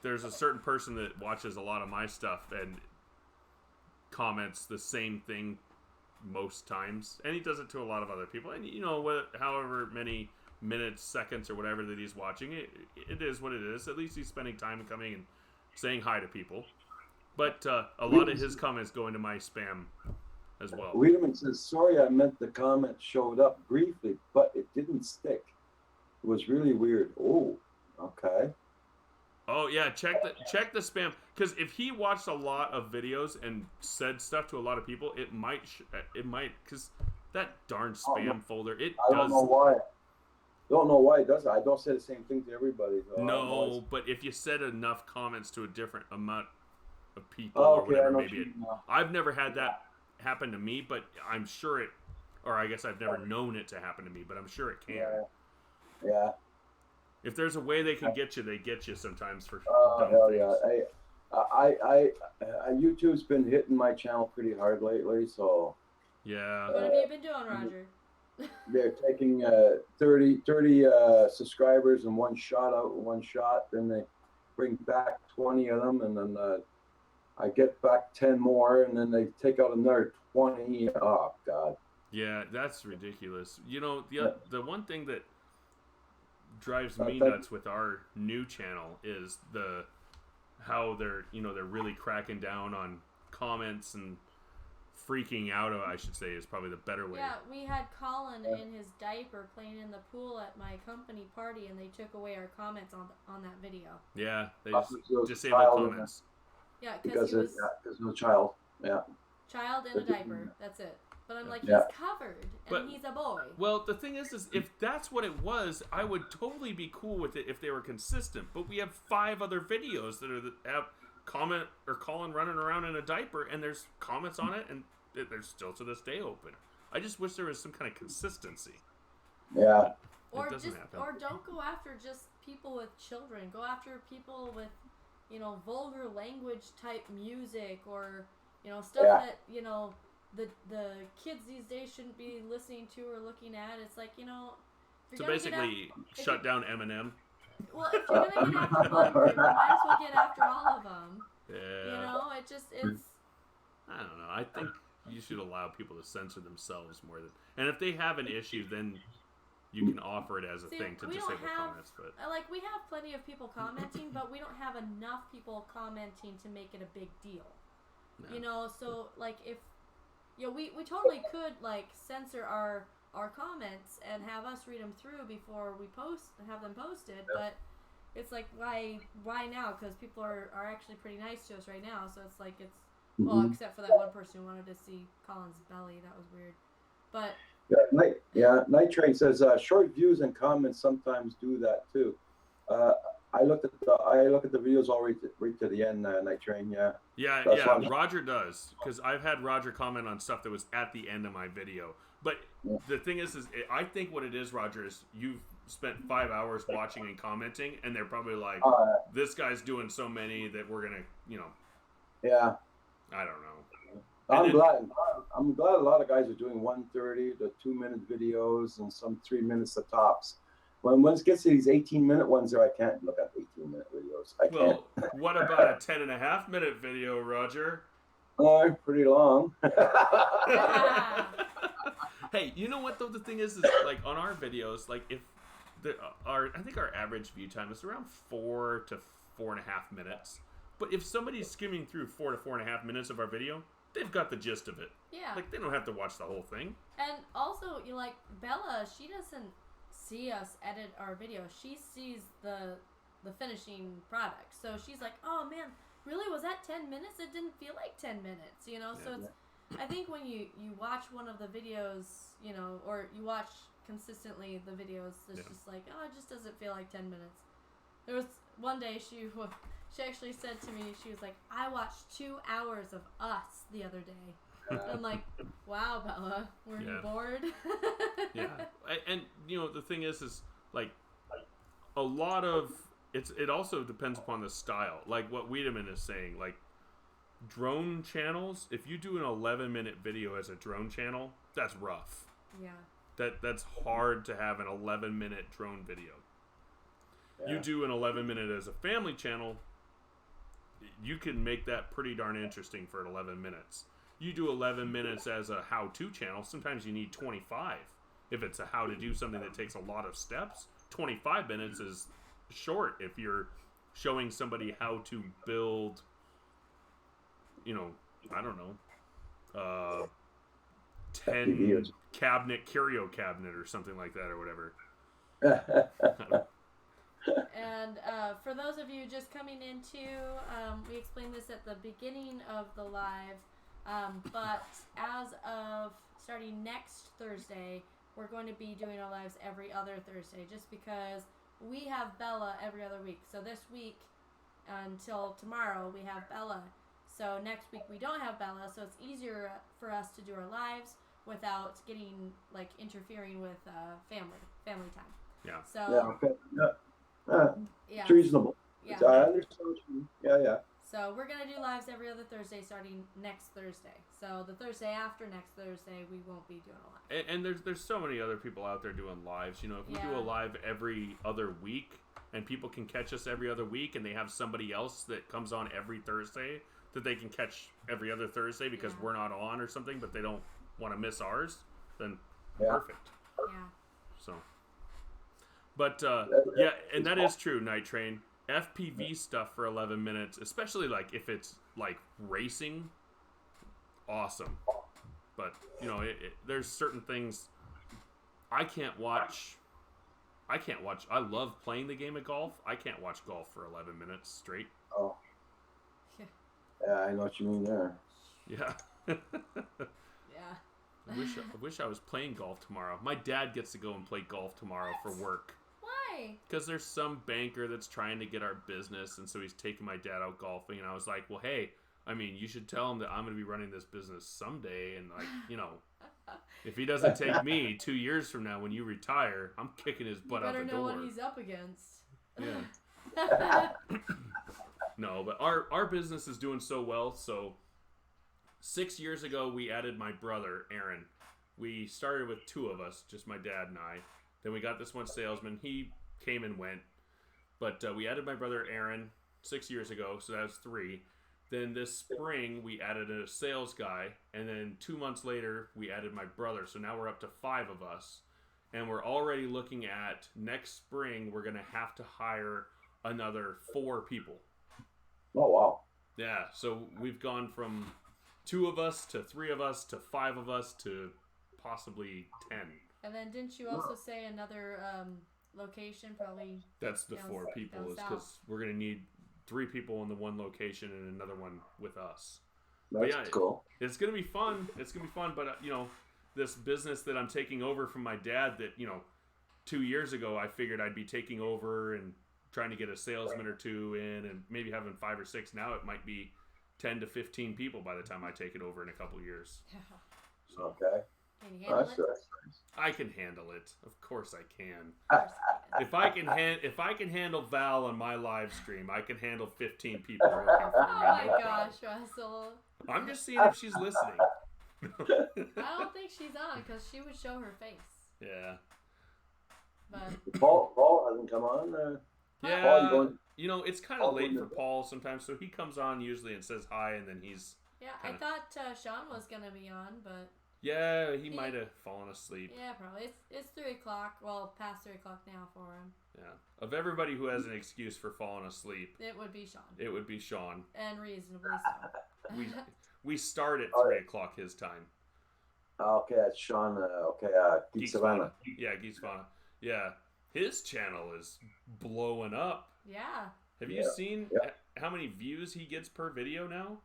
There's a certain person that watches a lot of my stuff and comments the same thing most times, and he does it to a lot of other people. And however many minutes, seconds, or whatever that he's watching, it is what it is. At least he's spending time coming and saying hi to people. But a lot of his comments go into my spam as well. Wiedemann says, sorry, I meant the comment showed up briefly, but it didn't stick. It was really weird. Oh, okay. Oh yeah, check the spam, because if he watched a lot of videos and said stuff to a lot of people, it might because that darn spam folder, it does. I don't know why. Don't know why it does it. I don't say the same thing to everybody. So no, but if you said enough comments to a different amount of people or whatever, maybe I've never had that happen to me, but I'm sure I guess I've never known it to happen to me, but I'm sure it can. Yeah. If there's a way they can get you, they get you sometimes for dumb hell things. Yeah. YouTube's been hitting my channel pretty hard lately, so. Yeah. What have you been doing, Roger? they're taking 30 subscribers in one shot. Then they bring back 20 of them, and then I get back 10 more, and then they take out another 20. Oh God. Yeah, that's ridiculous. You know, Yeah. the one thing that drives me that- nuts with our new channel is how they're really cracking down on comments and freaking out. I should say is probably the better way. Yeah, we had Colin in his diaper playing in the pool at my company party, and they took away our comments on that video. Yeah, they Because just of disable child, comments. Yeah, because he was there's no child. Yeah. child in a diaper. That's it. But I'm like, he's Yeah. covered, and But- he's a boy. Well, the thing is if that's what it was, I would totally be cool with it if they were consistent. But we have 5 other videos that have comment or Colin running around in a diaper, and there's comments on it, and they're still to this day open. I just wish there was some kind of consistency. Yeah. Or doesn't just, happen. or don't go after just people with children. Go after people with, vulgar language type music, or stuff Yeah. that the kids these days shouldn't be listening to or looking at. It's like if you're So gonna get basically, if shut down Eminem. well, if you're gonna get after one group, you might as well get after all of them. Yeah. It's I don't know. I think you should allow people to censor themselves more than. And if they have an issue, then you can offer it as a See, thing to we don't disable have- comments. But like we have plenty of people commenting, but we don't have enough people commenting to make it a big deal. no. So like if we totally could like censor our comments and have us read them through before we have them posted, but it's like why now? Because people are actually pretty nice to us right now, so it's like it's well, except for that one person who wanted to see Colin's belly. That was weird. But Night Train says short views and comments sometimes do that too. I look at the videos all right to the end. Night Train, yeah. Yeah, That's yeah. fine. Roger does, because I've had Roger comment on stuff that was at the end of my video. But Yeah. the thing is I think what it is, Roger, is you've spent 5 hours watching and commenting, and they're probably like, this guy's doing so many that we're gonna, Yeah. I don't know. I'm then- glad a lot of guys are doing 1:30 to 2-minute videos and some 3 minutes at tops. When it gets to these 18-minute ones there, I can't look at 18-minute videos. I can't. Well, what about a 10.5-minute video, Roger? Pretty long. Hey, you know what though? The thing is like on our videos, like if I think our average view time is around 4 to 4.5 minutes. But if somebody's skimming through 4 to 4.5 minutes of our video, they've got the gist of it. yeah. Like they don't have to watch the whole thing. And also, Bella, she doesn't see us edit our video. She sees the finishing product. So she's like, "Oh man, really? Was that 10 minutes? It didn't feel like 10 minutes." So it's. I think when you watch one of the videos, or you watch consistently the videos, it's just like, oh, it just doesn't feel like 10 minutes. There was one day she actually said to me, she was like, I watched 2 hours of Us the other day. I'm like, wow, Bella, were you bored? Yeah. And the thing is like a lot of it also depends upon the style. Like what Wiedemann is saying, like drone channels, if you do an 11-minute video as a drone channel, that's rough. Yeah. That's hard to have an 11-minute drone video. Yeah. You do an 11-minute as a family channel, you can make that pretty darn interesting for 11 minutes. You do 11 minutes as a how-to channel, sometimes you need 25. If it's a how to do something that takes a lot of steps, 25 minutes is short if you're showing somebody how to build, I don't know, 10 curio cabinet or something like that or whatever. And for those of you just coming into, we explained this at the beginning of the live, but as of starting next Thursday, we're going to be doing our lives every other Thursday, just because we have Bella every other week. So this week until tomorrow, we have Bella. So next week we don't have Bella, so it's easier for us to do our lives without getting interfering with family time. Yeah. So Okay. Yeah. yeah. It's reasonable. Yeah. I understand what you mean. Yeah. So we're gonna do lives every other Thursday, starting next Thursday. So the Thursday after next Thursday, we won't be doing a live. And there's so many other people out there doing lives. You know, if we do a live every other week, and people can catch us every other week, and they have somebody else that comes on every Thursday that they can catch every other Thursday because we're not on or something, but they don't want to miss ours, then perfect. Yeah. So, but and that is true, Night Train. FPV stuff for 11 minutes, especially like if it's like racing, awesome. But you know, there's certain things I can't watch. I love playing the game of golf. I can't watch golf for 11 minutes straight. Oh. Yeah, I know what you mean there. Yeah. Yeah. I wish I was playing golf tomorrow. My dad gets to go and play golf tomorrow for work. Why? Because there's some banker that's trying to get our business, and so he's taking my dad out golfing. And I was like, well, hey, I mean, you should tell him that I'm going to be running this business someday. And, like, you know, if he doesn't take me 2 years from now when you retire, I'm kicking his butt out the door. You better know what he's up against. Yeah. No, but our business is doing so well. So 6 years ago, we added my brother, Aaron. We started with 2 of us, just my dad and I. Then we got this one salesman. He came and went. But we added my brother, Aaron, 6 years ago. So that was 3. Then this spring, we added a sales guy. And then 2 months later, we added my brother. So now we're up to 5 of us. And we're already looking at next spring, we're going to have to hire another 4 people. Oh, wow. Yeah, so we've gone from 2 of us to 3 of us to 5 of us to possibly 10. And then didn't you also say another location probably? That's the 4 people, is because we're going to need 3 people in the one location and another one with us. That's cool. It's going to be fun. It's going to be fun, but, you know, this business that I'm taking over from my dad that, you know, 2 years ago I figured I'd be taking over and trying to get a salesman or 2 in and maybe having 5 or 6. Now it might be 10 to 15 people by the time I take it over in a couple years. So, okay. Can you handle it? I can handle it. Of course I can. Of course you can. If I can handle Val on my live stream, I can handle 15 people working for me. Oh my gosh, Russell. I'm just seeing if she's listening. I don't think she's on because she would show her face. Yeah. But Paul hasn't come on. Yeah, Paul, you know, it's kind of late for Paul sometimes, so he comes on usually and says hi, and then he's... Yeah, I thought Sean was going to be on, but... Yeah, he might have fallen asleep. Yeah, probably. It's 3 o'clock. Well, past 3 o'clock now for him. Yeah. Of everybody who has an excuse for falling asleep... It would be Sean. It would be Sean. And reasonably so. We start at 3 o'clock his time. Okay, that's Sean. Geek Savannah. Yeah, Geek Savannah. Yeah. His channel is blowing up. Yeah. Have you seen how many views he gets per video now?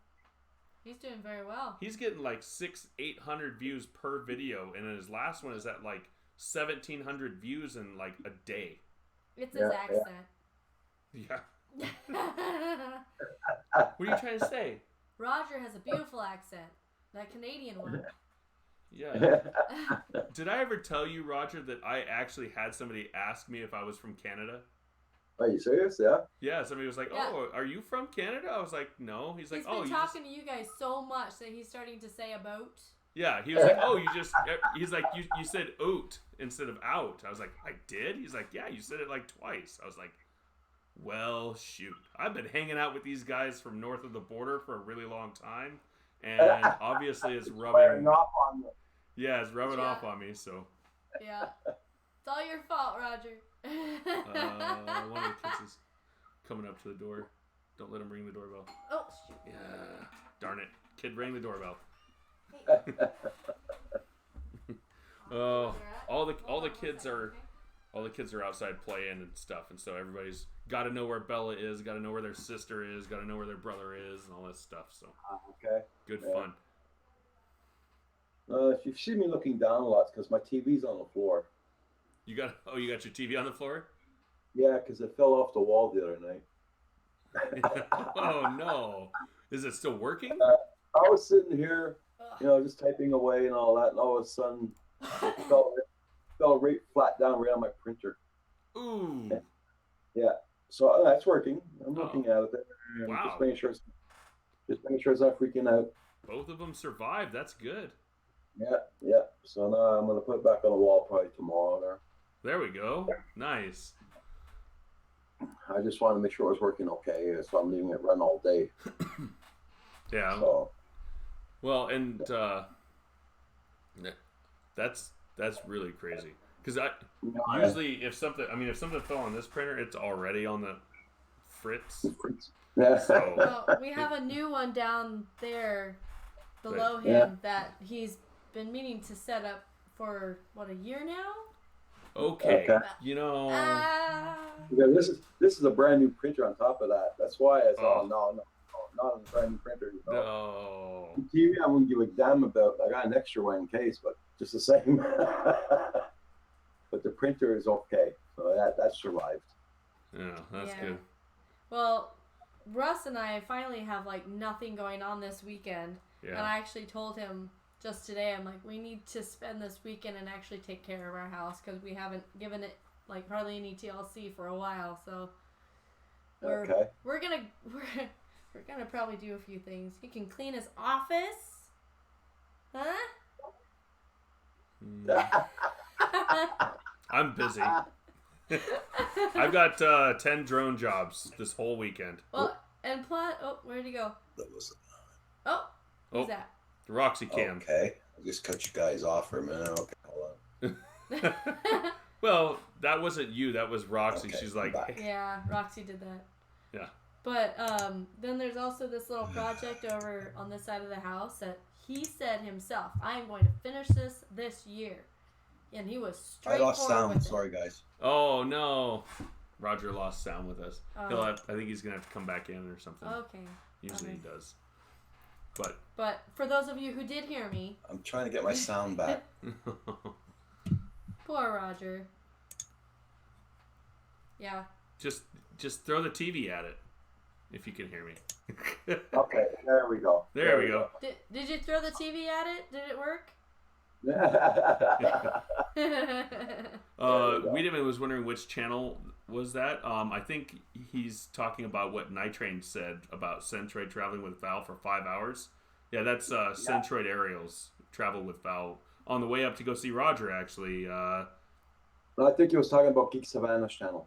He's doing very well. He's getting like 600-800 views per video, and his last one is at like 1,700 views in like a day. It's his accent. Yeah. What are you trying to say? Roger has a beautiful accent. That Canadian one. Yeah. Did I ever tell you, Roger, that I actually had somebody ask me if I was from Canada? Are you serious? Yeah. Yeah. Somebody was like, "Oh, are you from Canada?" I was like, "No." He's like, "Oh, he's been talking to you guys so much that he's starting to say about." Yeah. He was like, "Oh, you just." He's like, "You said oat instead of out." I was like, "I did." He's like, "Yeah, you said it like twice." I was like, "Well, shoot. I've been hanging out with these guys from north of the border for a really long time, and obviously it's rubbing off on me." Yeah, it's rubbing off on me. So. Yeah. It's all your fault, Roger. One of the kids is coming up to the door. Don't let him ring the doorbell. Oh, shoot. Yeah. Darn it. Kid rang the doorbell. Oh, all the kids are outside playing and stuff, and so everybody's got to know where Bella is, got to know where their sister is, got to know where their brother is, and all this stuff. So good fun. If you see me looking down a lot, it's because my TV's on the floor. You got your TV on the floor? Yeah, because it fell off the wall the other night. Oh no! Is it still working? I was sitting here, just typing away and all that, and all of a sudden, it fell right flat down right on my printer. Ooh. Yeah. So that's working. I'm looking at it. I'm just making sure Just making sure it's not freaking out. Both of them survived. That's good. Yeah. So now I'm gonna put it back on the wall probably tomorrow. There. There we go. Nice. I just wanted to make sure it was working okay, so I'm leaving it run all day. Yeah. So, Well, and that's really crazy. Because usually if something fell on this printer, it's already on the fritz. yeah. So Well, we have a new one down there below him that he's been meaning to set up for what, a year now? okay. Ah. Yeah, this is a brand new printer on top of that. That's why I thought, no, not on a brand new printer. No. The TV I wouldn't give a damn about. I got an extra one in case, but just the same. But the printer is okay, so that survived. Yeah, that's good. Well, Russ and I finally have like nothing going on this weekend, and I actually told him just today, I'm like, we need to spend this weekend and actually take care of our house because we haven't given it like hardly any TLC for a while. So we're gonna probably do a few things. He can clean his office, huh? I'm busy. I've got 10 drone jobs this whole weekend. Well, and plus, where'd he go? That was Who's that? The Roxy Cam. okay. I just cut you guys off for a minute. Okay, hold on. Well, that wasn't you. That was Roxy. Okay, She's like, I'm back. Yeah, Roxy did that. Yeah. But then there's also this little project over on this side of the house that he said himself, I am going to finish this year. And he was I straightforward lost sound. with it. Sorry, guys. oh no, Roger lost sound with us. Oh. I think he's gonna have to come back in or something. Okay. Usually he does. But But for those of you who did hear me, I'm trying to get my sound back. poor Roger. Yeah. just throw the TV at it if you can hear me. Okay, there we go. There we go. Did you throw the TV at it? Did it work? Wiedemann was wondering which channel was that. I think he's talking about what Nitrain said about Centroid traveling with Val for 5 hours. Yeah, that's Centroid Aerials travel with Val on the way up to go see Roger. Actually, I think he was talking about Geek Savannah's channel.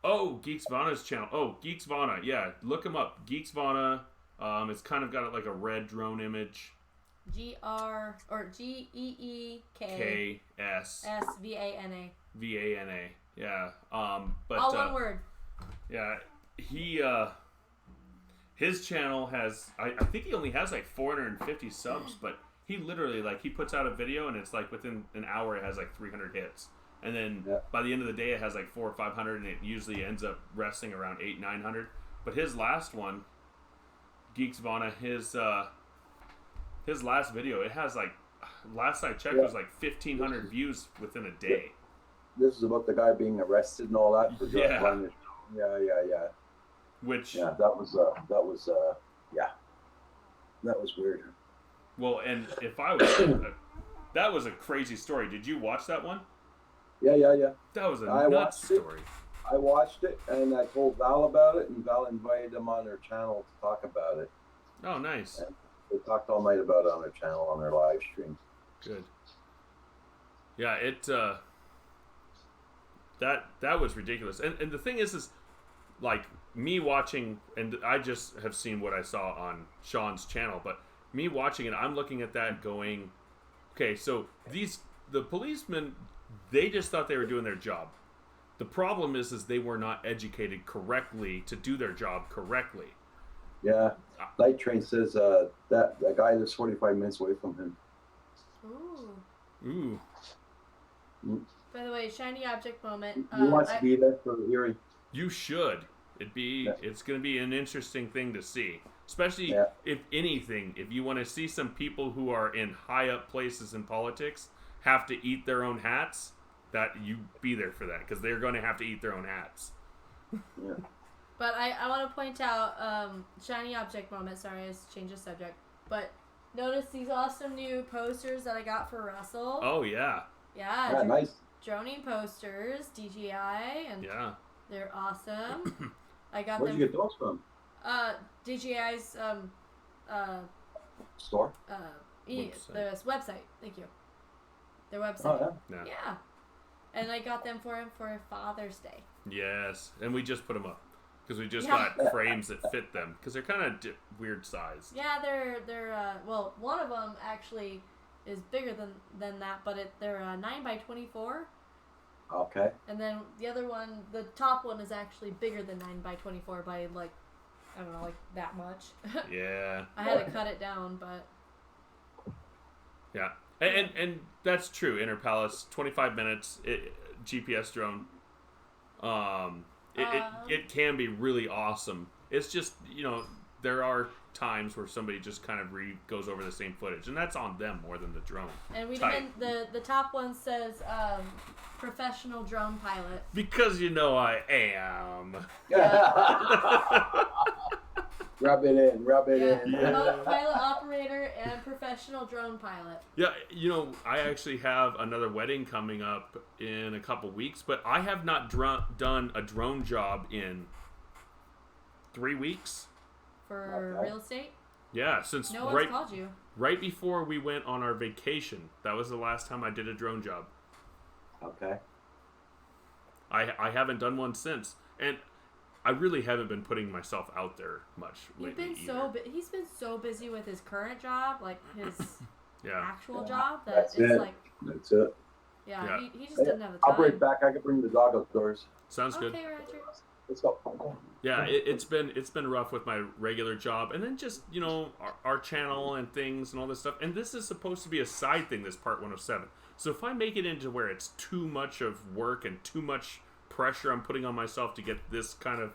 oh, Geeks Vana's channel. Oh, Geeks Vana. Yeah, look him up. Geeks Vana. It's kind of got like a red drone image. GEEK SVANA. VANA. Yeah. But all one word. yeah, he his channel has I think he only has like 450 subs, but he literally like he puts out a video and it's like within an hour it has like 300 hits. And then by the end of the day it has like 400 or 500 and it usually ends up resting around 800-900. But his last one, Geeks Vana, his last video, it has like, last I checked, it was like 1,500 views within a day. This is about the guy being arrested and all that for just running his. Yeah. Which that was weird. well, and if I was that was a crazy story. Did you watch that one? Yeah. That was a I nuts watched it. story. I watched it and I told Val about it, and Val invited him on their channel to talk about it. Oh, nice. And they talked all night about it on their channel on their live stream. Good. Yeah, it that was ridiculous. And the thing is like me watching, and I just have seen what I saw on Sean's channel, but me watching it, I'm looking at that going, okay, so the policemen, they just thought they were doing their job. The problem is they were not educated correctly to do their job correctly. Yeah, Night Train says that guy lives 45 minutes away from him. Ooh. By the way, shiny object moment. He wants to be there for the hearing. You should. It's going to be an interesting thing to see. Especially if anything, if you want to see some people who are in high up places in politics have to eat their own hats, that you be there for that, because they're going to have to eat their own hats. Yeah. But I want to point out, shiny object moment, sorry, I changed the subject, but notice these awesome new posters that I got for Russell. Oh, yeah. Yeah, nice. Droning posters, DJI, and they're awesome. I got Where'd them. you get those from? DJI's Store? The website. Thank you. Their website. Oh, Yeah. And I got them for him for Father's Day. Yes, and we just put them up because we just Yeah. got frames that fit them because they're kind of weird size. Yeah, they're well, one of them actually is bigger than that, but they're 9 by 24. Okay. And then the other one, the top one is actually bigger than 9 by 24 by like, I don't know, like that much. Yeah. I had to cut it down, but Yeah. And that's true. Inner Palace, 25 minutes, GPS drone. It can be really awesome. It's just, there are times where somebody just kind of goes over the same footage, and that's on them more than the drone. and we Type. didn't. The top one says professional drone pilot. Because I am. Rub it in. Both pilot operator and professional drone pilot. Yeah, I actually have another wedding coming up in a couple weeks, but I have not done a drone job in 3 weeks. For Okay. real estate? Yeah, since No one's called you. right before we went on our vacation. That was the last time I did a drone job. Okay. I haven't done one since, and I really haven't been putting myself out there much lately. He's been so busy with his current job, like his Yeah. actual job, that That's it's it. like, That's it. Yeah. he just doesn't have the I'll time. break back. I can bring the dog outdoors. Sounds good. Okay, Roger. Let's go. Yeah, it's been rough with my regular job, and then just our channel and things and all this stuff. And this is supposed to be a side thing. This part 107. So if I make it into where it's too much of work and too much pressure I'm putting on myself to get this kind of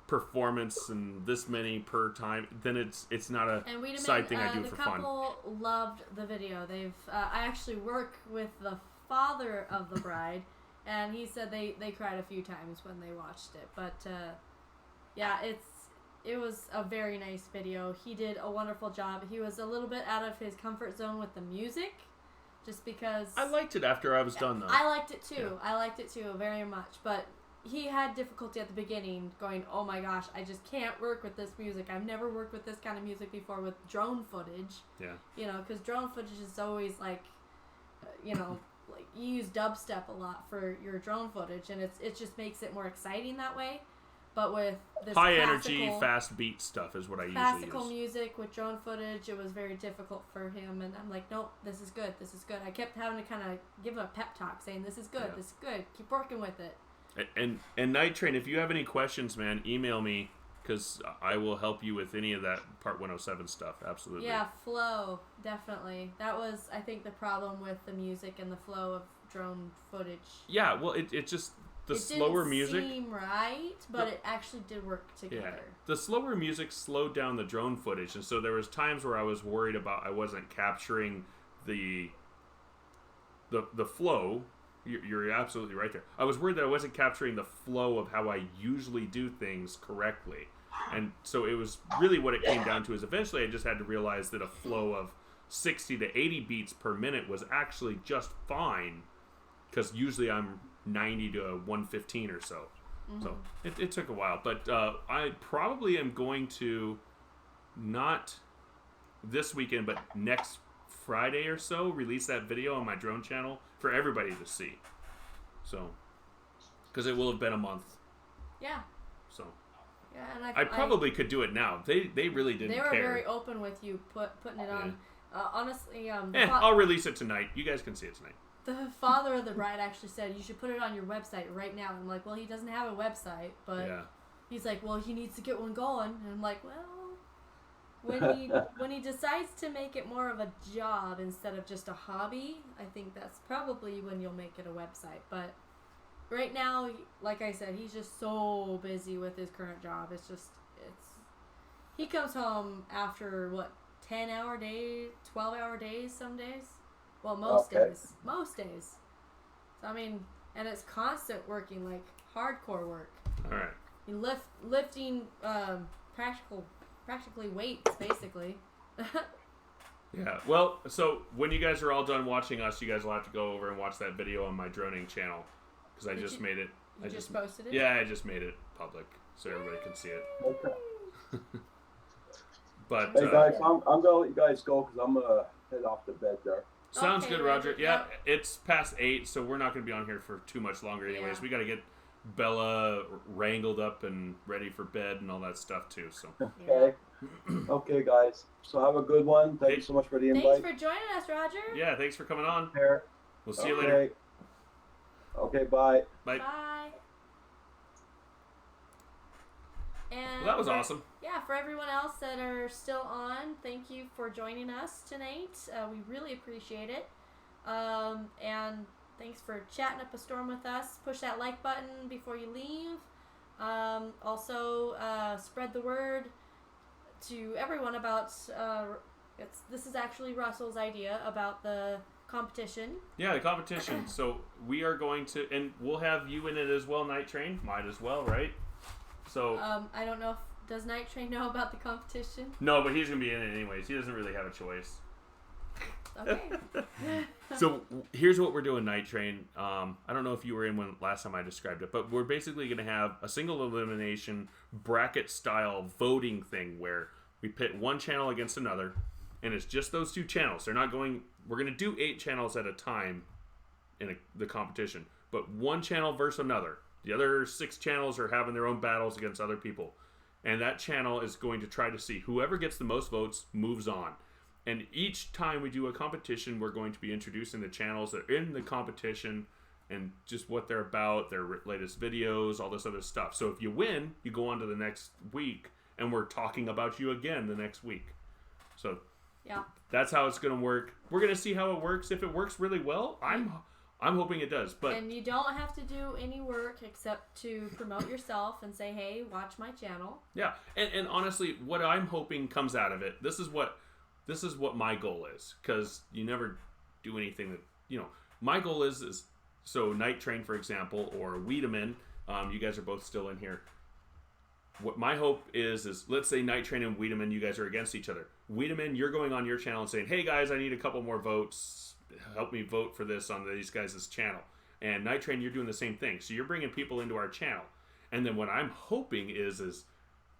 performance and this many per time, then it's not a And we side thing I do the for fun. couple loved the video. I actually work with the father of the bride, and he said they cried a few times when they watched it. But yeah, it was a very nice video. He did a wonderful job. He was a little bit out of his comfort zone with the music, just because I liked it after I was done though. I liked it too. Yeah. I liked it too very much. But he had difficulty at the beginning going, oh my gosh, I just can't work with this music. I've never worked with this kind of music before with drone footage. Yeah. Because drone footage is always like, like you use dubstep a lot for your drone footage, and it just makes it more exciting that way. But with this High energy, fast beat stuff is what I usually classical use. music with drone footage, it was very difficult for him, and I'm like, nope, this is good. I kept having to kind of give him a pep talk, saying, this is good, Yeah. this is good, keep working with it. And Night Train, if you have any questions, man, email me, because I will help you with any of that Part 107 stuff. Absolutely. Yeah, flow, definitely. That was, I think, the problem with the music and the flow of drone footage. Yeah, well, it just, the it slower didn't music. seem right, but it actually did work together. Yeah, the slower music slowed down the drone footage, and so there was times where I was worried about I wasn't capturing the flow. You're absolutely right there. I was worried that I wasn't capturing the flow of how I usually do things correctly. And so it was really what it came down to is eventually I just had to realize that a flow of 60 to 80 beats per minute was actually just fine, because usually I'm 90 to 115 or so. Mm-hmm. So it took a while. But I probably am going to, not this weekend, but next Friday or so, release that video on my drone channel for everybody to see. So, because it will have been a month. Yeah. So, Yeah, and I probably could do it now. They really didn't They were care. very open with you putting it on. Honestly, I'll release it tonight. You guys can see it tonight. the father of the bride actually said you should put it on your website right now. And I'm like, well, he doesn't have a website, but Yeah. he's like, well, he needs to get one going. And I'm like, well, when he decides to make it more of a job instead of just a hobby, I think that's probably when you'll make it a website. But right now, like I said, he's just so busy with his current job. He comes home after 10-hour days, 12-hour days some days. Well, most days. So I mean, and it's constant working, like hardcore work. All right. You lifting practically weights, basically. Yeah. Well, so when you guys are all done watching us, you guys will have to go over and watch that video on my droning channel, because I just made it. You just posted it? Yeah, I just made it public so everybody can see it. Okay. But Hey guys, I'm gonna let you guys go because I'm gonna head off to bed there. sounds Okay, good, Roger. Roger. Yeah, Yep. it's past 8, so we're not going to be on here for too much longer anyways. Yeah. We got to get Bella wrangled up and ready for bed and all that stuff too. So Okay. Okay, guys. So have a good one. Thank you so much for the Thanks invite. for joining us, Roger. yeah, thanks for coming on. Here. We'll see you later. Okay, bye. Bye. Bye. And Well, that was awesome. Yeah, for everyone else that are still on, thank you for joining us tonight. We really appreciate it. And thanks for chatting up a storm with us. Push that like button before you leave. Also, spread the word to everyone about. This is actually Russell's idea about the competition. Yeah, the competition. So we are going to, and we'll have you in it as well, Night Train. Might as well, right? So I don't know if does Night Train know about the competition. no, but he's gonna be in it anyways. He doesn't really have a choice. Okay. So here's what we're doing, Night Train. I don't know if you were in when last time I described it, but we're basically going to have a single elimination bracket style voting thing where we pit one channel against another, and it's just those two channels. They're not going. We're going to do 8 channels at a time in the competition, but one channel versus another. The other 6 channels are having their own battles against other people, and that channel is going to try to see whoever gets the most votes moves on. And each time we do a competition, we're going to be introducing the channels that are in the competition and just what they're about, their latest videos, all this other stuff. So if you win, you go on to the next week, and we're talking about you again the next week. So Yeah. that's how it's going to work. We're going to see how it works. If it works really well, I'm hoping it does. But And you don't have to do any work except to promote yourself and say, hey, watch my channel. yeah, and honestly, what I'm hoping comes out of it, this is what my goal is, because you never do anything that, my goal is so Night Train, for example, or Wiedemann, you guys are both still in here. What my hope is let's say Night Train and Wiedemann, you guys are against each other. Wiedemann, you're going on your channel and saying, hey guys, I need a couple more votes. Help me vote for this on these guys' channel. And Night Train, you're doing the same thing. So you're bringing people into our channel. And then what I'm hoping is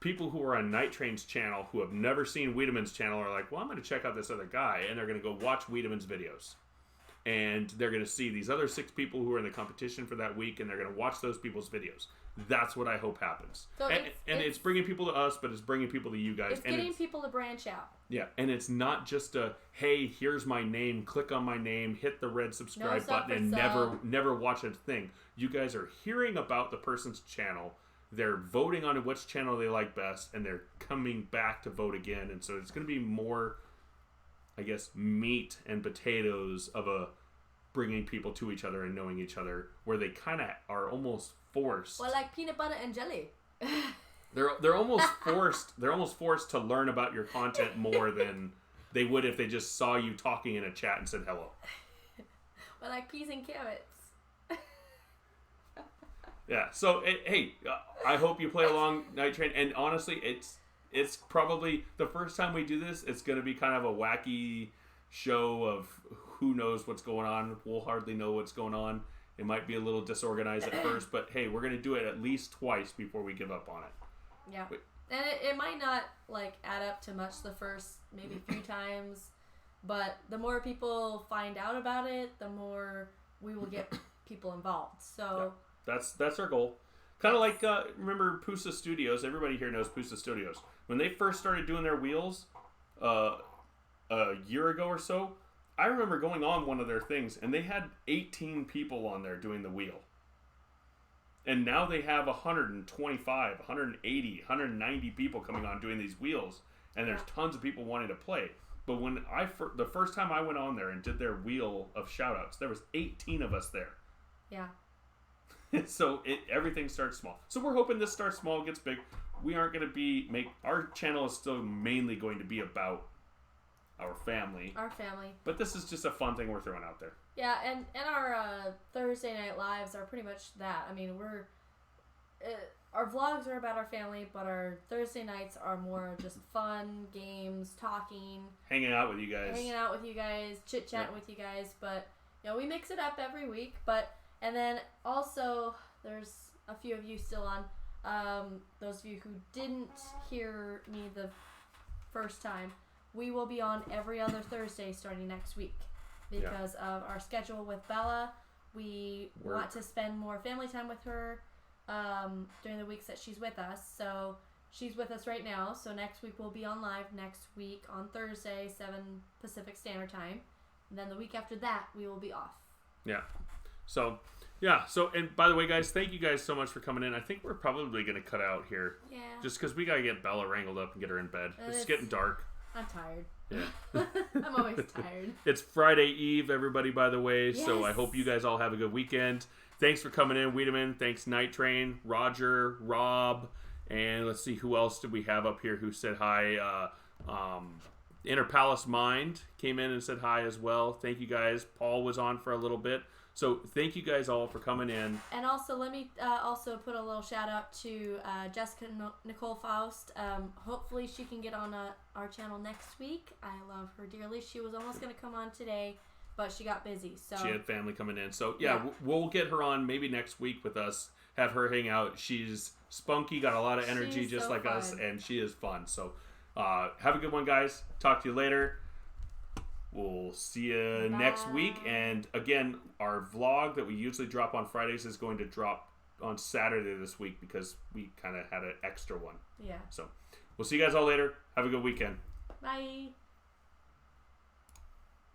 people who are on Night Train's channel who have never seen Wiedemann's channel are like, well, I'm going to check out this other guy, and they're going to go watch Wiedemann's videos. And they're going to see these other 6 people who are in the competition for that week, and they're going to watch those people's videos. That's what I hope happens. So it's bringing people to us, but it's bringing people to you guys. It's getting people to branch out. Yeah, and it's not just a, hey, here's my name, click on my name, hit the red subscribe button, and never watch a thing. You guys are hearing about the person's channel. They're voting on which channel they like best, and they're coming back to vote again. And so it's going to be more, I guess, meat and potatoes of a bringing people to each other and knowing each other, where they kind of are almost forced. Well, like peanut butter and jelly. They're almost forced. They're almost forced to learn about your content more than they would if they just saw you talking in a chat and said hello. Well, like peas and carrots. Yeah. So hey, I hope you play along, Night Train. And honestly, it's probably the first time we do this. It's going to be kind of a wacky show of who knows what's going on. We'll hardly know what's going on. It might be a little disorganized at first, but hey, we're going to do it at least twice before we give up on it. Yeah. And it might not like add up to much the first maybe few times, but the more people find out about it, the more we will get people involved. So yeah, that's our goal. Kind of like remember Pusa Studios. Everybody here knows Pusa Studios. When they first started doing their wheels a year ago or so, I remember going on one of their things and they had 18 people on there doing the wheel. And now they have 125, 180, 190 people coming on doing these wheels, and there's tons of people wanting to play. But when the first time I went on there and did their wheel of shoutouts, there was 18 of us there. Yeah. So everything starts small. So we're hoping this starts small, gets big. We aren't going to our channel is still mainly going to be about our family. Our family. But this is just a fun thing we're throwing out there. Yeah, and our Thursday night lives are pretty much that. I mean, our vlogs are about our family, but our Thursday nights are more just fun, games, talking. Hanging out with you guys. Chit-chatting with you guys. But, we mix it up every week. And then also, there's a few of you still on. Those of you who didn't hear me the first time, we will be on every other Thursday starting next week because of our schedule with Bella. We want to spend more family time with her during the weeks that she's with us. So she's with us right now. So next week we'll be on live next week on Thursday, 7 Pacific Standard Time. And then the week after that, we will be off. Yeah. So, and by the way, guys, thank you guys so much for coming in. I think we're probably going to cut out here. Yeah. Just because we got to get Bella wrangled up and get her in bed. It's getting dark. I'm tired. Yeah. I'm always tired. It's Friday Eve, everybody, by the way. Yes. So I hope you guys all have a good weekend. Thanks for coming in, Wiedemann. Thanks, Night Train, Roger, Rob, and let's see, who else did we have up here who said hi? Inner Palace Mind came in and said hi as well. Thank you guys. Paul was on for a little bit. So thank you guys all for coming in. And also, let me also put a little shout out to Jessica Nicole Faust. Hopefully she can get on our channel next week. I love her dearly. She was almost going to come on today, but she got busy. So she had family coming in. So yeah. We'll get her on maybe next week with us. Have her hang out. She's spunky, got a lot of energy, She's just so like fun. us, and she is fun. So have a good one, guys. Talk to you later. We'll see you next week. And again, our vlog that we usually drop on Fridays is going to drop on Saturday this week because we kind of had an extra one. Yeah. So we'll see you guys all later. Have a good weekend. Bye.